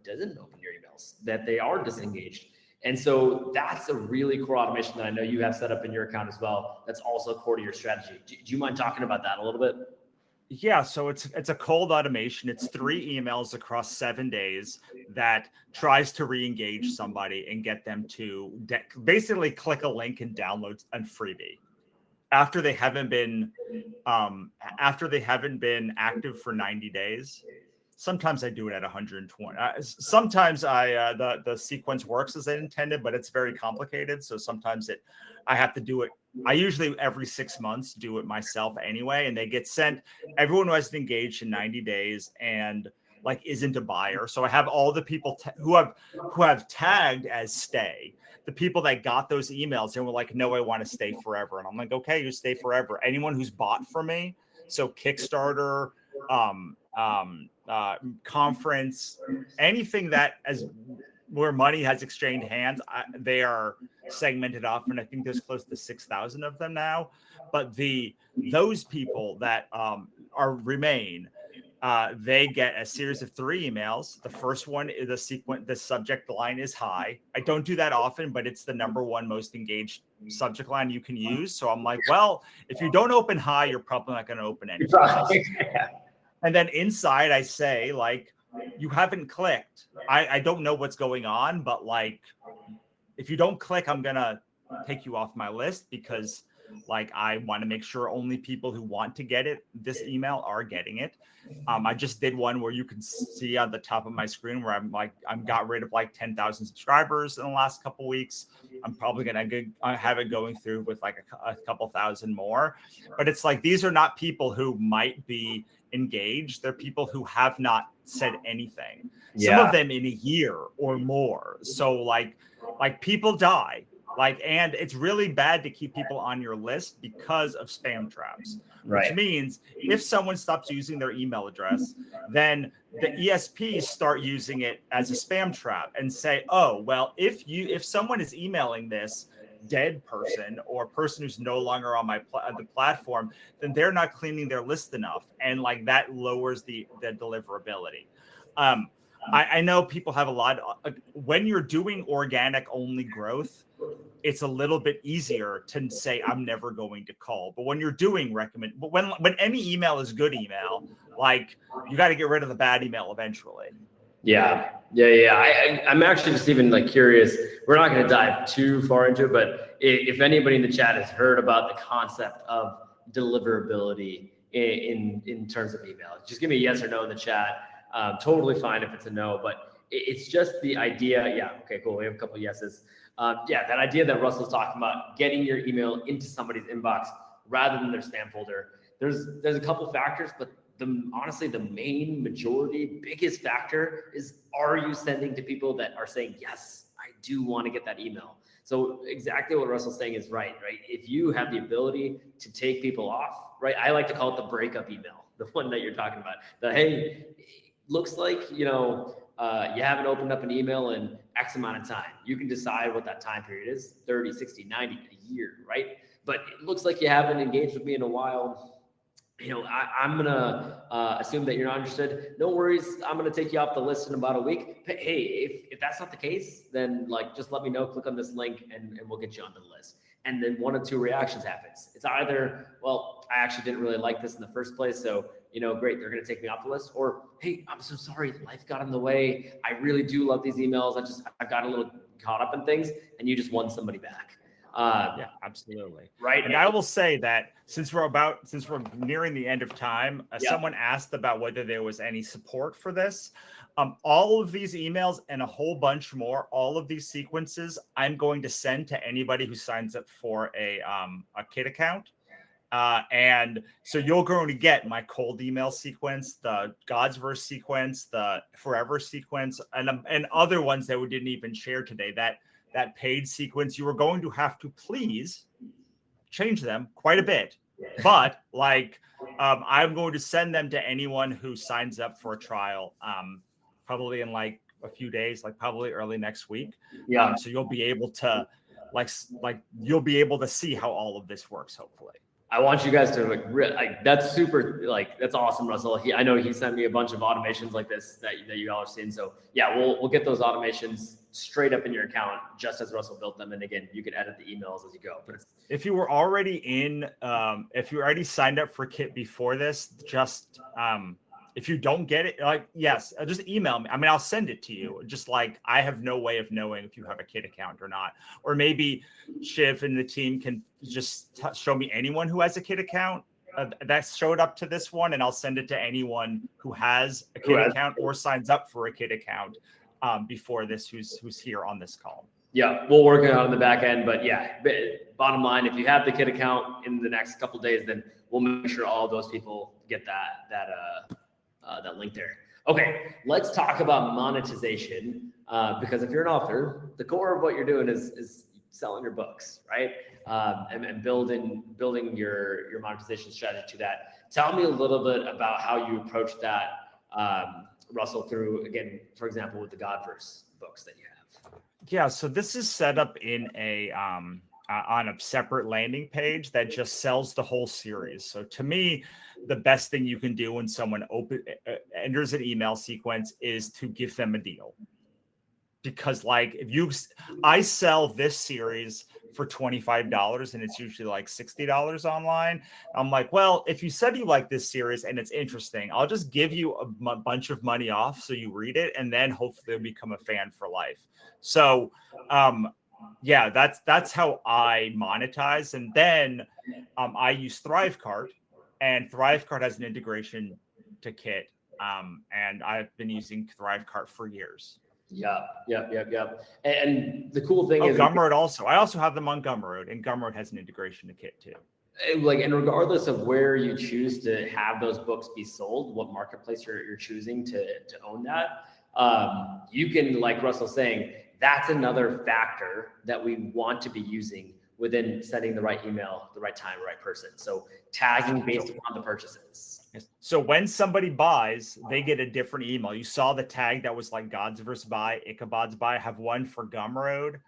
doesn't open your emails, that they are disengaged. And so that's a really core automation that I know you have set up in your account as well. That's also core to your strategy. Do you mind talking about that a little bit? Yeah, so it's a cold automation. It's 3 emails across 7 days that tries to re-engage somebody and get them to basically click a link and download a freebie after they haven't been active for 90 days. Sometimes I do it at 120. Sometimes the sequence works as I intended, but it's very complicated. So sometimes I have to do it. I usually every 6 months do it myself anyway, and they get sent. Everyone who hasn't engaged in 90 days and like isn't a buyer. So I have all the people who have tagged as stay. The people that got those emails and were like, no, I want to stay forever. And I'm like, okay, you stay forever. Anyone who's bought from me, so Kickstarter, conference, anything that where money has exchanged hands, they are segmented off, and I think there's close to 6,000 of them now. But those people that remain, they get a series of 3 emails. The first one is the subject line is hi. I don't do that often, but it's the number 1 most engaged subject line you can use. So I'm like, well, if you don't open hi, you're probably not going to open anything else. And then inside I say, like, you haven't clicked. I don't know what's going on, but like, if you don't click, I'm going to take you off my list because like, I want to make sure only people who want to get this email are getting it. I just did one where you can see on the top of my screen where I'm got rid of like 10,000 subscribers in the last couple of weeks. I'm probably going to have it going through with like a couple thousand more, but it's like, these are not people who might be engaged. They're people who have not said anything. Some of them in a year or more. So like people die. And it's really bad to keep people on your list because of spam traps, which means if someone stops using their email address, then the ESPs start using it as a spam trap and say, oh, well, if someone is emailing this dead person or person who's no longer on the platform, then they're not cleaning their list enough. And like that lowers the deliverability. I know people have a lot when you're doing organic only growth, it's a little bit easier to say, I'm never going to call. But when you're doing but when any email is good email, like you got to get rid of the bad email eventually. Yeah. I'm actually just even like curious. We're not going to dive too far into it, but if anybody in the chat has heard about the concept of deliverability in terms of email, just give me a yes or no in the chat. Totally fine if it's a no, but it's just the idea. Yeah. Okay, cool. We have a couple of yeses. That idea that Russell's talking about, getting your email into somebody's inbox rather than their spam folder. There's a couple factors, but honestly, the main majority, biggest factor is, are you sending to people that are saying, yes, I do want to get that email? So exactly what Russell's saying is right? If you have the ability to take people off, right? I like to call it the breakup email, the one that you're talking about. Hey, looks like, you haven't opened up an email in X amount of time. You can decide what that time period is, 30, 60, 90, a year, right? But it looks like you haven't engaged with me in a while. I'm gonna assume that you're not interested. No worries. I'm gonna take you off the list in about a week. But hey, if that's not the case, then like just let me know. Click on this link, and we'll get you onto the list. And then one of two reactions happens. It's either, well, I actually didn't really like this in the first place, so great, they're gonna take me off the list. Or hey, I'm so sorry, life got in the way. I really do love these emails. I got a little caught up in things, and you just won somebody back. Yeah, absolutely. Right. And I will say that since we're nearing the end of time, someone asked about whether there was any support for this. All of these emails and a whole bunch more, all of these sequences, I'm going to send to anybody who signs up for a Kit account. And so you're going to get my cold email sequence, the Godsverse sequence, the Forever sequence, and other ones that we didn't even share today. That paid sequence, you are going to have to please change them quite a bit. But I'm going to send them to anyone who signs up for a trial, probably in like a few days, like probably early next week. Yeah. So you'll be able to you'll be able to see how all of this works, hopefully. I want you guys to that's super, that's awesome, Russell. I know he sent me a bunch of automations like this that you all have seen. So yeah, we'll get those automations straight up in your account, just as Russell built them. And again, you can edit the emails as you go. But if you were already if you already signed up for Kit before this, just if you don't get it, yes, just email me. I mean, I'll send it to you. Just I have no way of knowing if you have a Kit account or not. Or maybe Shiv and the team can just show me anyone who has a Kit account that showed up to this one, and I'll send it to anyone who has a Kit account or signs up for a Kit account before this, who's here on this call. Yeah, we'll work it out in the back end. But yeah, bottom line, if you have the Kit account in the next couple of days, then we'll make sure all of those people get that link there. Okay, let's talk about monetization, because if you're an author, the core of what you're doing is selling your books, right? And building your monetization strategy to that. Tell me a little bit about how you approach that, Russell, through, again, for example, with the Godsverse books that you have. Yeah, so this is set up in on a separate landing page that just sells the whole series. So to me, the best thing you can do when someone enters an email sequence is to give them a deal. Because I sell this series for $25 and it's usually like $60 online. I'm like, well, if you said you like this series and it's interesting, I'll just give you a bunch of money off so you read it, and then hopefully you'll become a fan for life. So yeah, that's how I monetize. And then I use Thrivecart, and Thrivecart has an integration to Kit. And I've been using Thrivecart for years. Yeah. And the cool thing is Gumroad also. I also have them on Gumroad, and Gumroad has an integration to Kit too. And regardless of where you choose to have those books be sold, what marketplace you're choosing to own that, you can, like Russell's saying, that's another factor that we want to be using within sending the right email, the right time, the right person. So tagging based upon the purchases. So when somebody buys, they get a different email. You saw the tag that was like Godsverse buy, Ichabod's buy. I have one for Gumroad.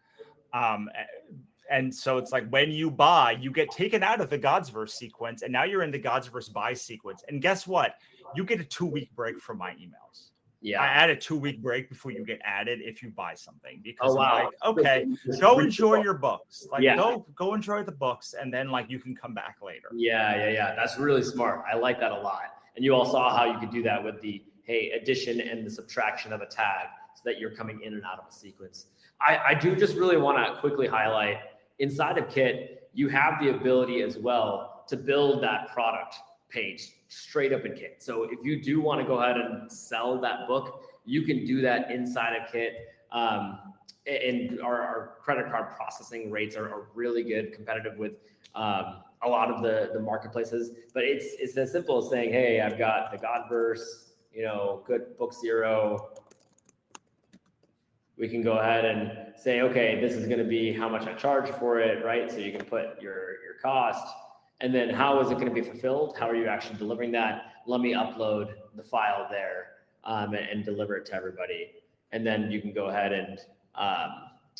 And so it's like when you buy, you get taken out of the Godsverse sequence, and now you're in the Godsverse buy sequence. And guess what? You get a 2-week break from my emails. Yeah, I add a 2-week break before you get added if you buy something, because I'm like, okay, go enjoy your books. Go enjoy the books, and then you can come back later. Yeah. That's really smart. I like that a lot. And you all saw how you could do that with the addition and the subtraction of a tag, so that you're coming in and out of a sequence. I do just really want to quickly highlight, inside of Kit, you have the ability as well to build that product page straight up in Kit. So if you do want to go ahead and sell that book, you can do that inside of Kit. And our credit card processing rates are really good, competitive with a lot of the marketplaces. But it's as simple as saying, hey, I've got the Godsverse, good book 0. We can go ahead and say, okay, this is going to be how much I charge for it, right? So you can put your cost. And then how is it going to be fulfilled? How are you actually delivering that? Let me upload the file there and deliver it to everybody. And then you can go ahead and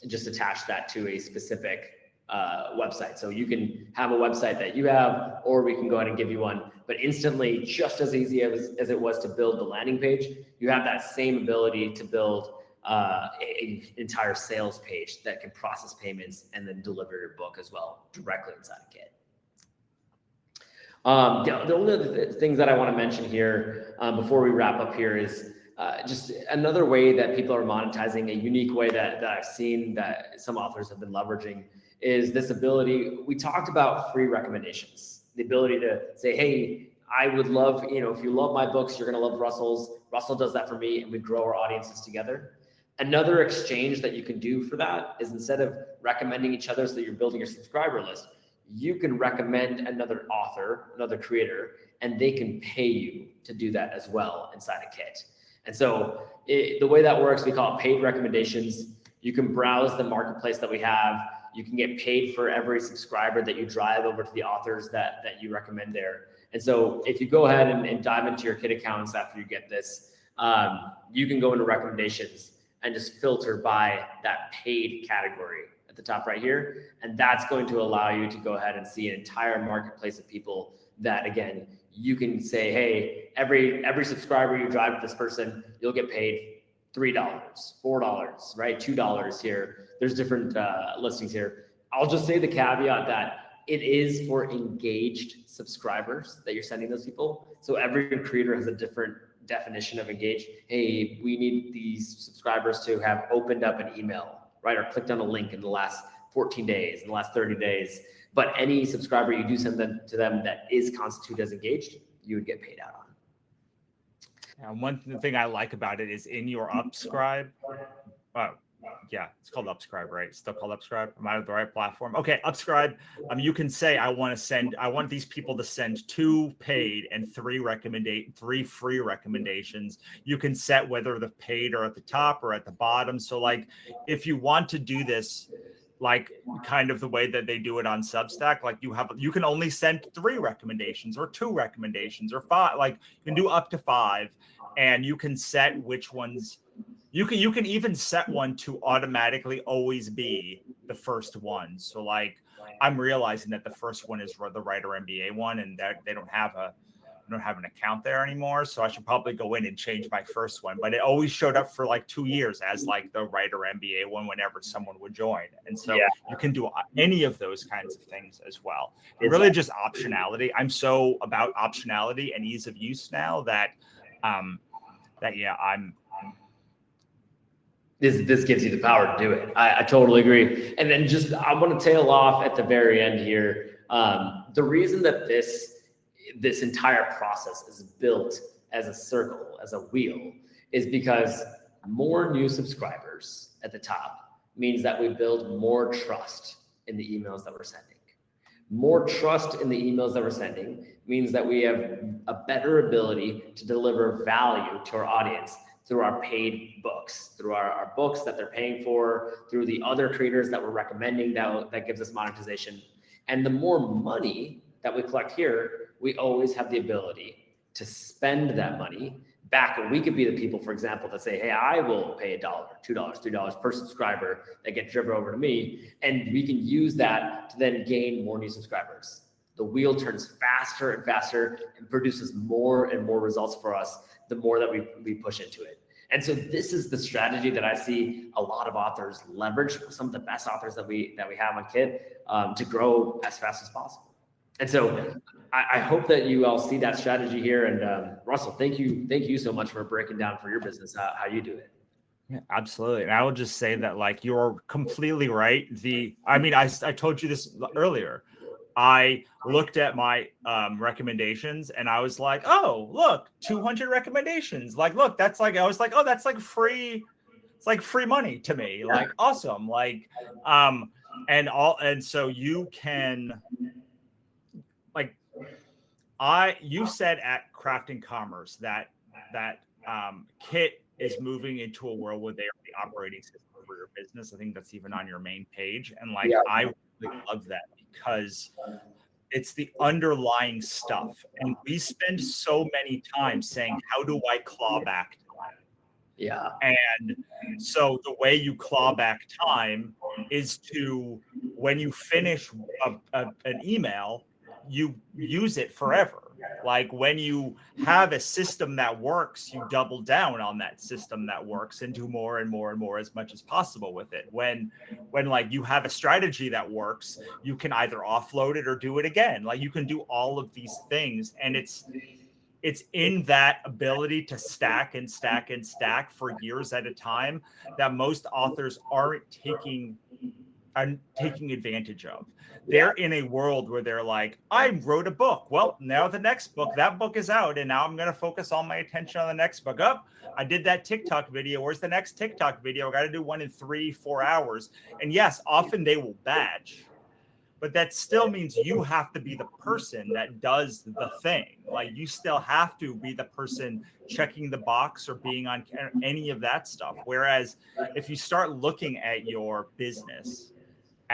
just attach that to a specific website. So you can have a website that you have, or we can go ahead and give you one, but instantly, just as easy as it was to build the landing page, you have that same ability to build an entire sales page that can process payments and then deliver your book as well directly inside of Kit. The only other things that I want to mention here before we wrap up here is just another way that people are monetizing, a unique way that I've seen that some authors have been leveraging is this ability. We talked about free recommendations, the ability to say, hey, I would love, if you love my books, you're going to love Russell's. Russell does that for me, and we grow our audiences together. Another exchange that you can do for that is instead of recommending each other so that you're building your subscriber list, you can recommend another author, another creator, and they can pay you to do that as well inside of Kit. And so the way that works, we call it paid recommendations. You can browse the marketplace that we have. You can get paid for every subscriber that you drive over to the authors that you recommend there. And so if you go ahead and dive into your Kit accounts after you get this, you can go into recommendations and just filter by that paid category at the top right here. And that's going to allow you to go ahead and see an entire marketplace of people that, again, you can say, hey, every subscriber you drive with this person, you'll get paid $3, $4, right? $2 here. There's different listings here. I'll just say the caveat that it is for engaged subscribers that you're sending those people. So every creator has a different definition of engaged. Hey, we need these subscribers to have opened up an email, right? Or clicked on a link in the last 14 days, in the last 30 days. But any subscriber you do send them to them that is constituted as engaged, you would get paid out on. And one thing I like about it is in your Upscribe. Yeah, it's called Upscribe, right? It's still called Upscribe. Am I on the right platform? Okay, Upscribe. You can say I want these people to send 2 paid and 3 free recommendations. You can set whether the paid are at the top or at the bottom. So like if you want to do this, like kind of the way that they do it on Substack, like you can only send 3 recommendations or 2 recommendations or 5, like you can do up to 5, and you can set which ones. You can even set one to automatically always be the first one. So like I'm realizing that the first one is the Writer MBA one, and that they don't have an account there anymore. So I should probably go in and change my first one. But it always showed up for like 2 years as like the Writer MBA one whenever someone would join. And so you can do any of those kinds of things as well. It's really just optionality. I'm so about optionality and ease of use now that This gives you the power to do it. I totally agree. And then I want to tail off at the very end here. The reason that this entire process is built as a circle, as a wheel, is because more new subscribers at the top means that we build more trust in the emails that we're sending. More trust in the emails that we're sending means that we have a better ability to deliver value to our audience through our paid books, through our books that they're paying for, through the other creators that we're recommending that gives us monetization. And the more money that we collect here, we always have the ability to spend that money back. And we could be the people, for example, that say, hey, I will pay $1, $2, $3 per subscriber that gets driven over to me. And we can use that to then gain more new subscribers. The wheel turns faster and faster and produces more and more results for us the more that we push into it. And so this is the strategy that I see a lot of authors leverage, some of the best authors that we have on Kit, to grow as fast as possible. And so I hope that you all see that strategy here. And Russell, thank you so much for breaking down for your business how you do it. Yeah, absolutely. And I will just say that like you're completely right. I told you this earlier. I looked at my recommendations and I was like, oh, look, 200 recommendations. Like, look, that's like, I was like, oh, that's like free. It's like free money to me. Like, awesome. Like, and so you can, like, you said at Crafting Commerce that Kit is moving into a world where they are the operating system for your business. I think that's even on your main page. And like, I really love that because it's the underlying stuff. And we spend so many times saying, how do I claw back to that? Yeah. And so the way you claw back time is to, when you finish an email, you use it forever. Like when you have a system that works, you double down on that system that works and do more and more and more as much as possible with it. When like you have a strategy that works, you can either offload it or do it again. Like you can do all of these things, and it's in that ability to stack and stack and stack for years at a time that most authors aren't taking advantage of. They're in a world where they're like, I wrote a book. Well, now the next book, that book is out, and now I'm going to focus all my attention on the next book. I did that TikTok video. Where's the next TikTok video? I got to do one in 3-4 hours. And yes, often they will batch, but that still means you have to be the person that does the thing. Like you still have to be the person checking the box or being on any of that stuff. Whereas if you start looking at your business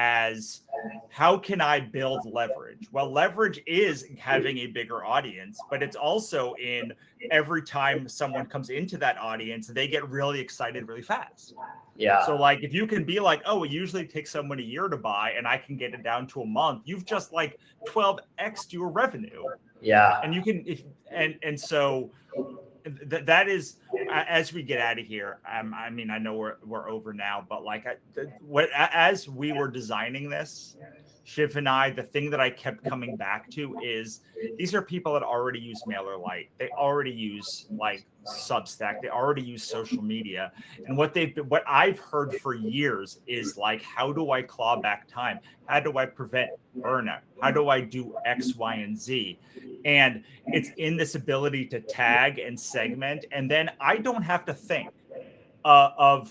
as, how can I build leverage? Well, leverage is having a bigger audience, but it's also in every time someone comes into that audience, they get really excited really fast. Yeah. So like if you can be like, oh, it usually takes someone a year to buy and I can get it down to a month, you've just like 12x'd your revenue. Yeah. And you can, and so that is, as we get out of here, I mean, I know we're over now, but like as we were designing this, Shiv and I, the thing that I kept coming back to is these are people that already use MailerLite. They already use like Substack. They already use social media. And what I've heard for years is like, how do I claw back time? How do I prevent burnout? How do I do X, Y, and Z? And it's in this ability to tag and segment. And then I don't have to think I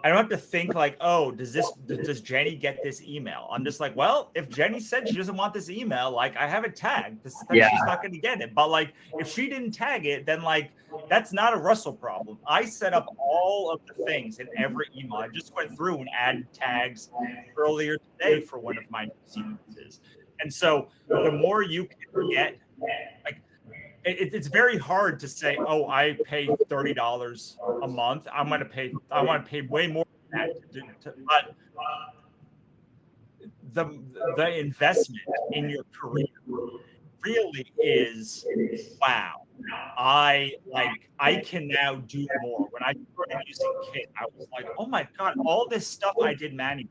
don't have to think like, oh, does Jenny get this email? I'm just like, well, if Jenny said she doesn't want this email, like I have it tagged, she's not going to get it. But like, if she didn't tag it, then like, that's not a Russell problem. I set up all of the things in every email. I just went through and added tags earlier today for one of my sequences. And so the more you can get, like, it's very hard to say, oh, I pay $30 a month. I want to pay way more than that. But the investment in your career really is, wow. I can now do more. When I started using Kit, I was like, oh my God, all this stuff I did manually,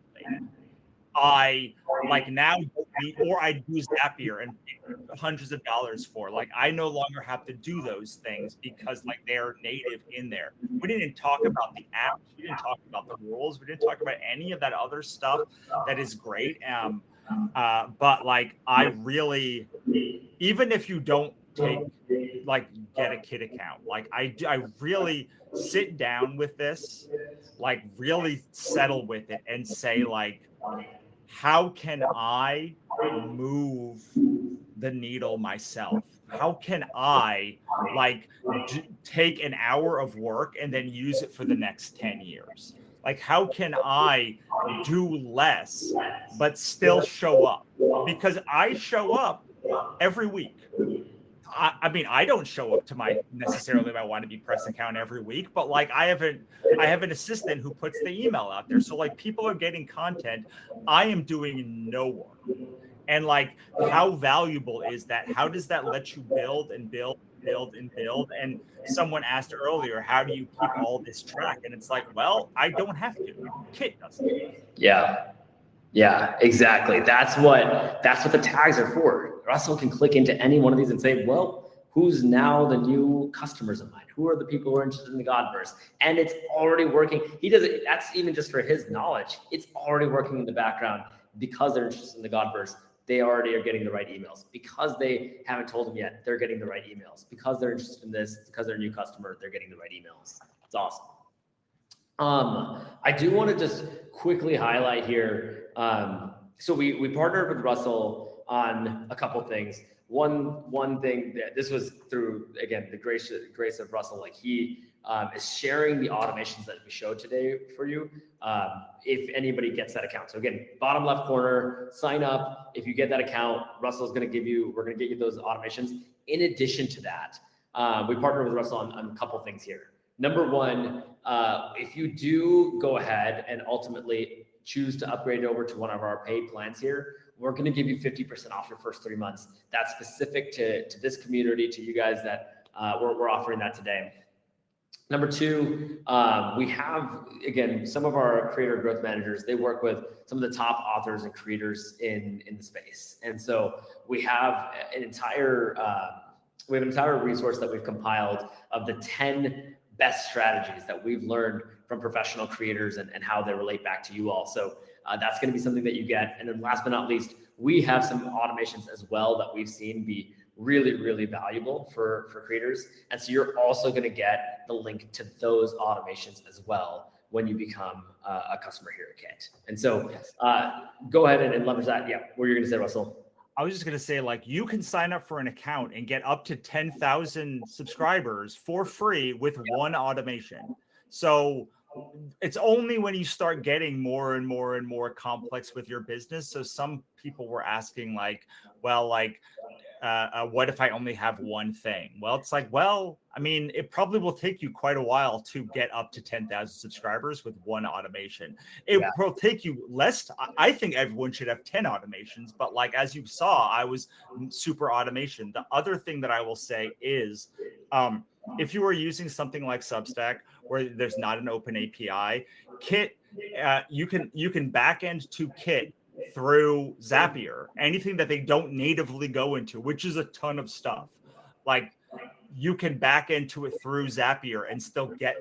I like now don't need, or I do Zapier and pay hundreds of dollars for. Like I no longer have to do those things because like they're native in there. We didn't talk about the apps. We didn't talk about the rules. We didn't talk about any of that other stuff that is great. But like I really, even if you don't get a Kit account, like I really sit down with this, like really settle with it and say like, how can I move the needle myself? How can I take an hour of work and then use it for the next 10 years? Like, how can I do less, but still show up? Because I show up every week. I mean, I don't show up to my Wannabe Press account every week, but like I have an assistant who puts the email out there. So like people are getting content. I am doing no work. And like, how valuable is that? How does that let you build and build and build? And someone asked earlier, how do you keep all this track? And it's like, well, I don't have to. Kit does it. Yeah, exactly. That's what the tags are for. Russell can click into any one of these and say, well, who's now the new customers of mine? Who are the people who are interested in the Godsverse? And it's already working. He does it. That's even just for his knowledge. It's already working in the background because they're interested in the Godsverse. They already are getting the right emails because they haven't told them yet. They're getting the right emails because they're interested in this, because they're a new customer. They're getting the right emails. It's awesome. I do want to just quickly highlight here. So we partnered with Russell on a couple things. One thing that this was through, again, the grace of Russell. Like he is sharing the automations that we showed today for you. If anybody gets that account. So again, bottom left corner, sign up. If you get that account, Russell's going to get you those automations. In addition to that, we partnered with Russell on a couple things here. Number one, if you do go ahead and ultimately choose to upgrade over to one of our paid plans here, we're going to give you 50% off your first 3 months. That's specific to this community, to you guys that we're offering that today. Number two, we have, again, some of our creator growth managers, they work with some of the top authors and creators in the space. And so we have an entire resource that we've compiled of the 10 best strategies that we've learned from professional creators and how they relate back to you all. So that's going to be something that you get. And then last but not least, we have some automations as well that we've seen be really, really valuable for creators. And so you're also going to get the link to those automations as well when you become a customer here at Kit. And so go ahead and leverage that. Yeah, what are you going to say, Russell? I was just going to say, like, you can sign up for an account and get up to 10,000 subscribers for free with one automation. So it's only when you start getting more and more and more complex with your business. So some people were asking, like, well, like, what if I only have one thing? Well, it's like, well, I mean, it probably will take you quite a while to get up to 10,000 subscribers with one automation. It will take you less. I think everyone should have 10 automations, but like, as you saw, I was super automation. The other thing that I will say is, if you are using something like Substack where there's not an open API, Kit, you can backend to Kit through Zapier, anything that they don't natively go into, which is a ton of stuff. Like, you can back into it through Zapier and still get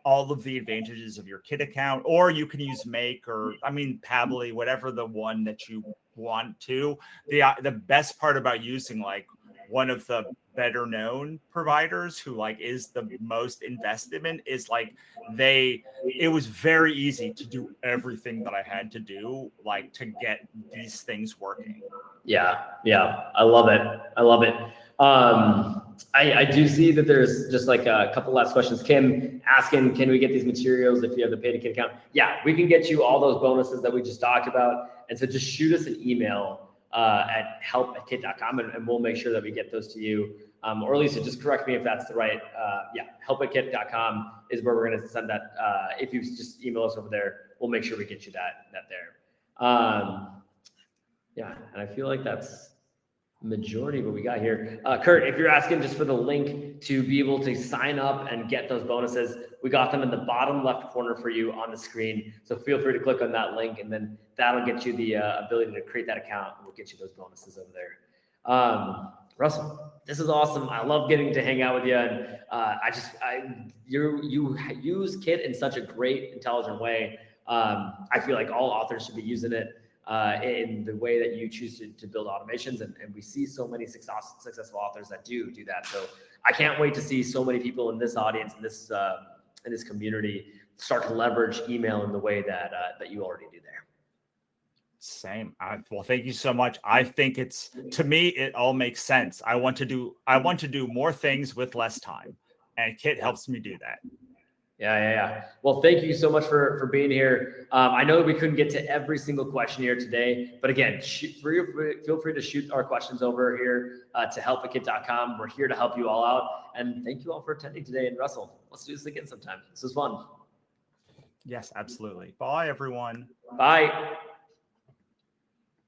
all of the advantages of your Kit account, or you can use Make, or Pabbly, whatever the one that you want to. The best part about using like one of the better known providers who like is the most invested in is like it was very easy to do everything that I had to do, like, to get these things working. Yeah. I love it. I do see that there's just like a couple last questions. Kim asking, can we get these materials if you have the paid Kit account? Yeah, we can get you all those bonuses that we just talked about. And so just shoot us an email at help@kit.com and we'll make sure that we get those to you. Or Lisa, just correct me if that's the right, help@kit.com is where we're going to send that. If you just email us over there, we'll make sure we get you that there. And I feel like that's majority of what we got here. Kurt, if you're asking just for the link to be able to sign up and get those bonuses, we got them in the bottom left corner for you on the screen. So feel free to click on that link, and then that'll get you the ability to create that account, and we'll get you those bonuses over there. Russell, this is awesome. I love getting to hang out with you, and you use Kit in such a great, intelligent way. I feel like all authors should be using it in the way that you choose to build automations, and we see so many successful authors that do that. So I can't wait to see so many people in this audience, in this community, start to leverage email in the way that you already do there. Same. Well, thank you so much. I think to me, it all makes sense. I want to do more things with less time, and Kit helps me do that. Yeah. Well, thank you so much for being here. I know we couldn't get to every single question here today, but again, feel free to shoot our questions over here to help@kit.com. We're here to help you all out. And thank you all for attending today. And Russell, let's do this again sometime. This was fun. Yes, absolutely. Bye, everyone. Bye.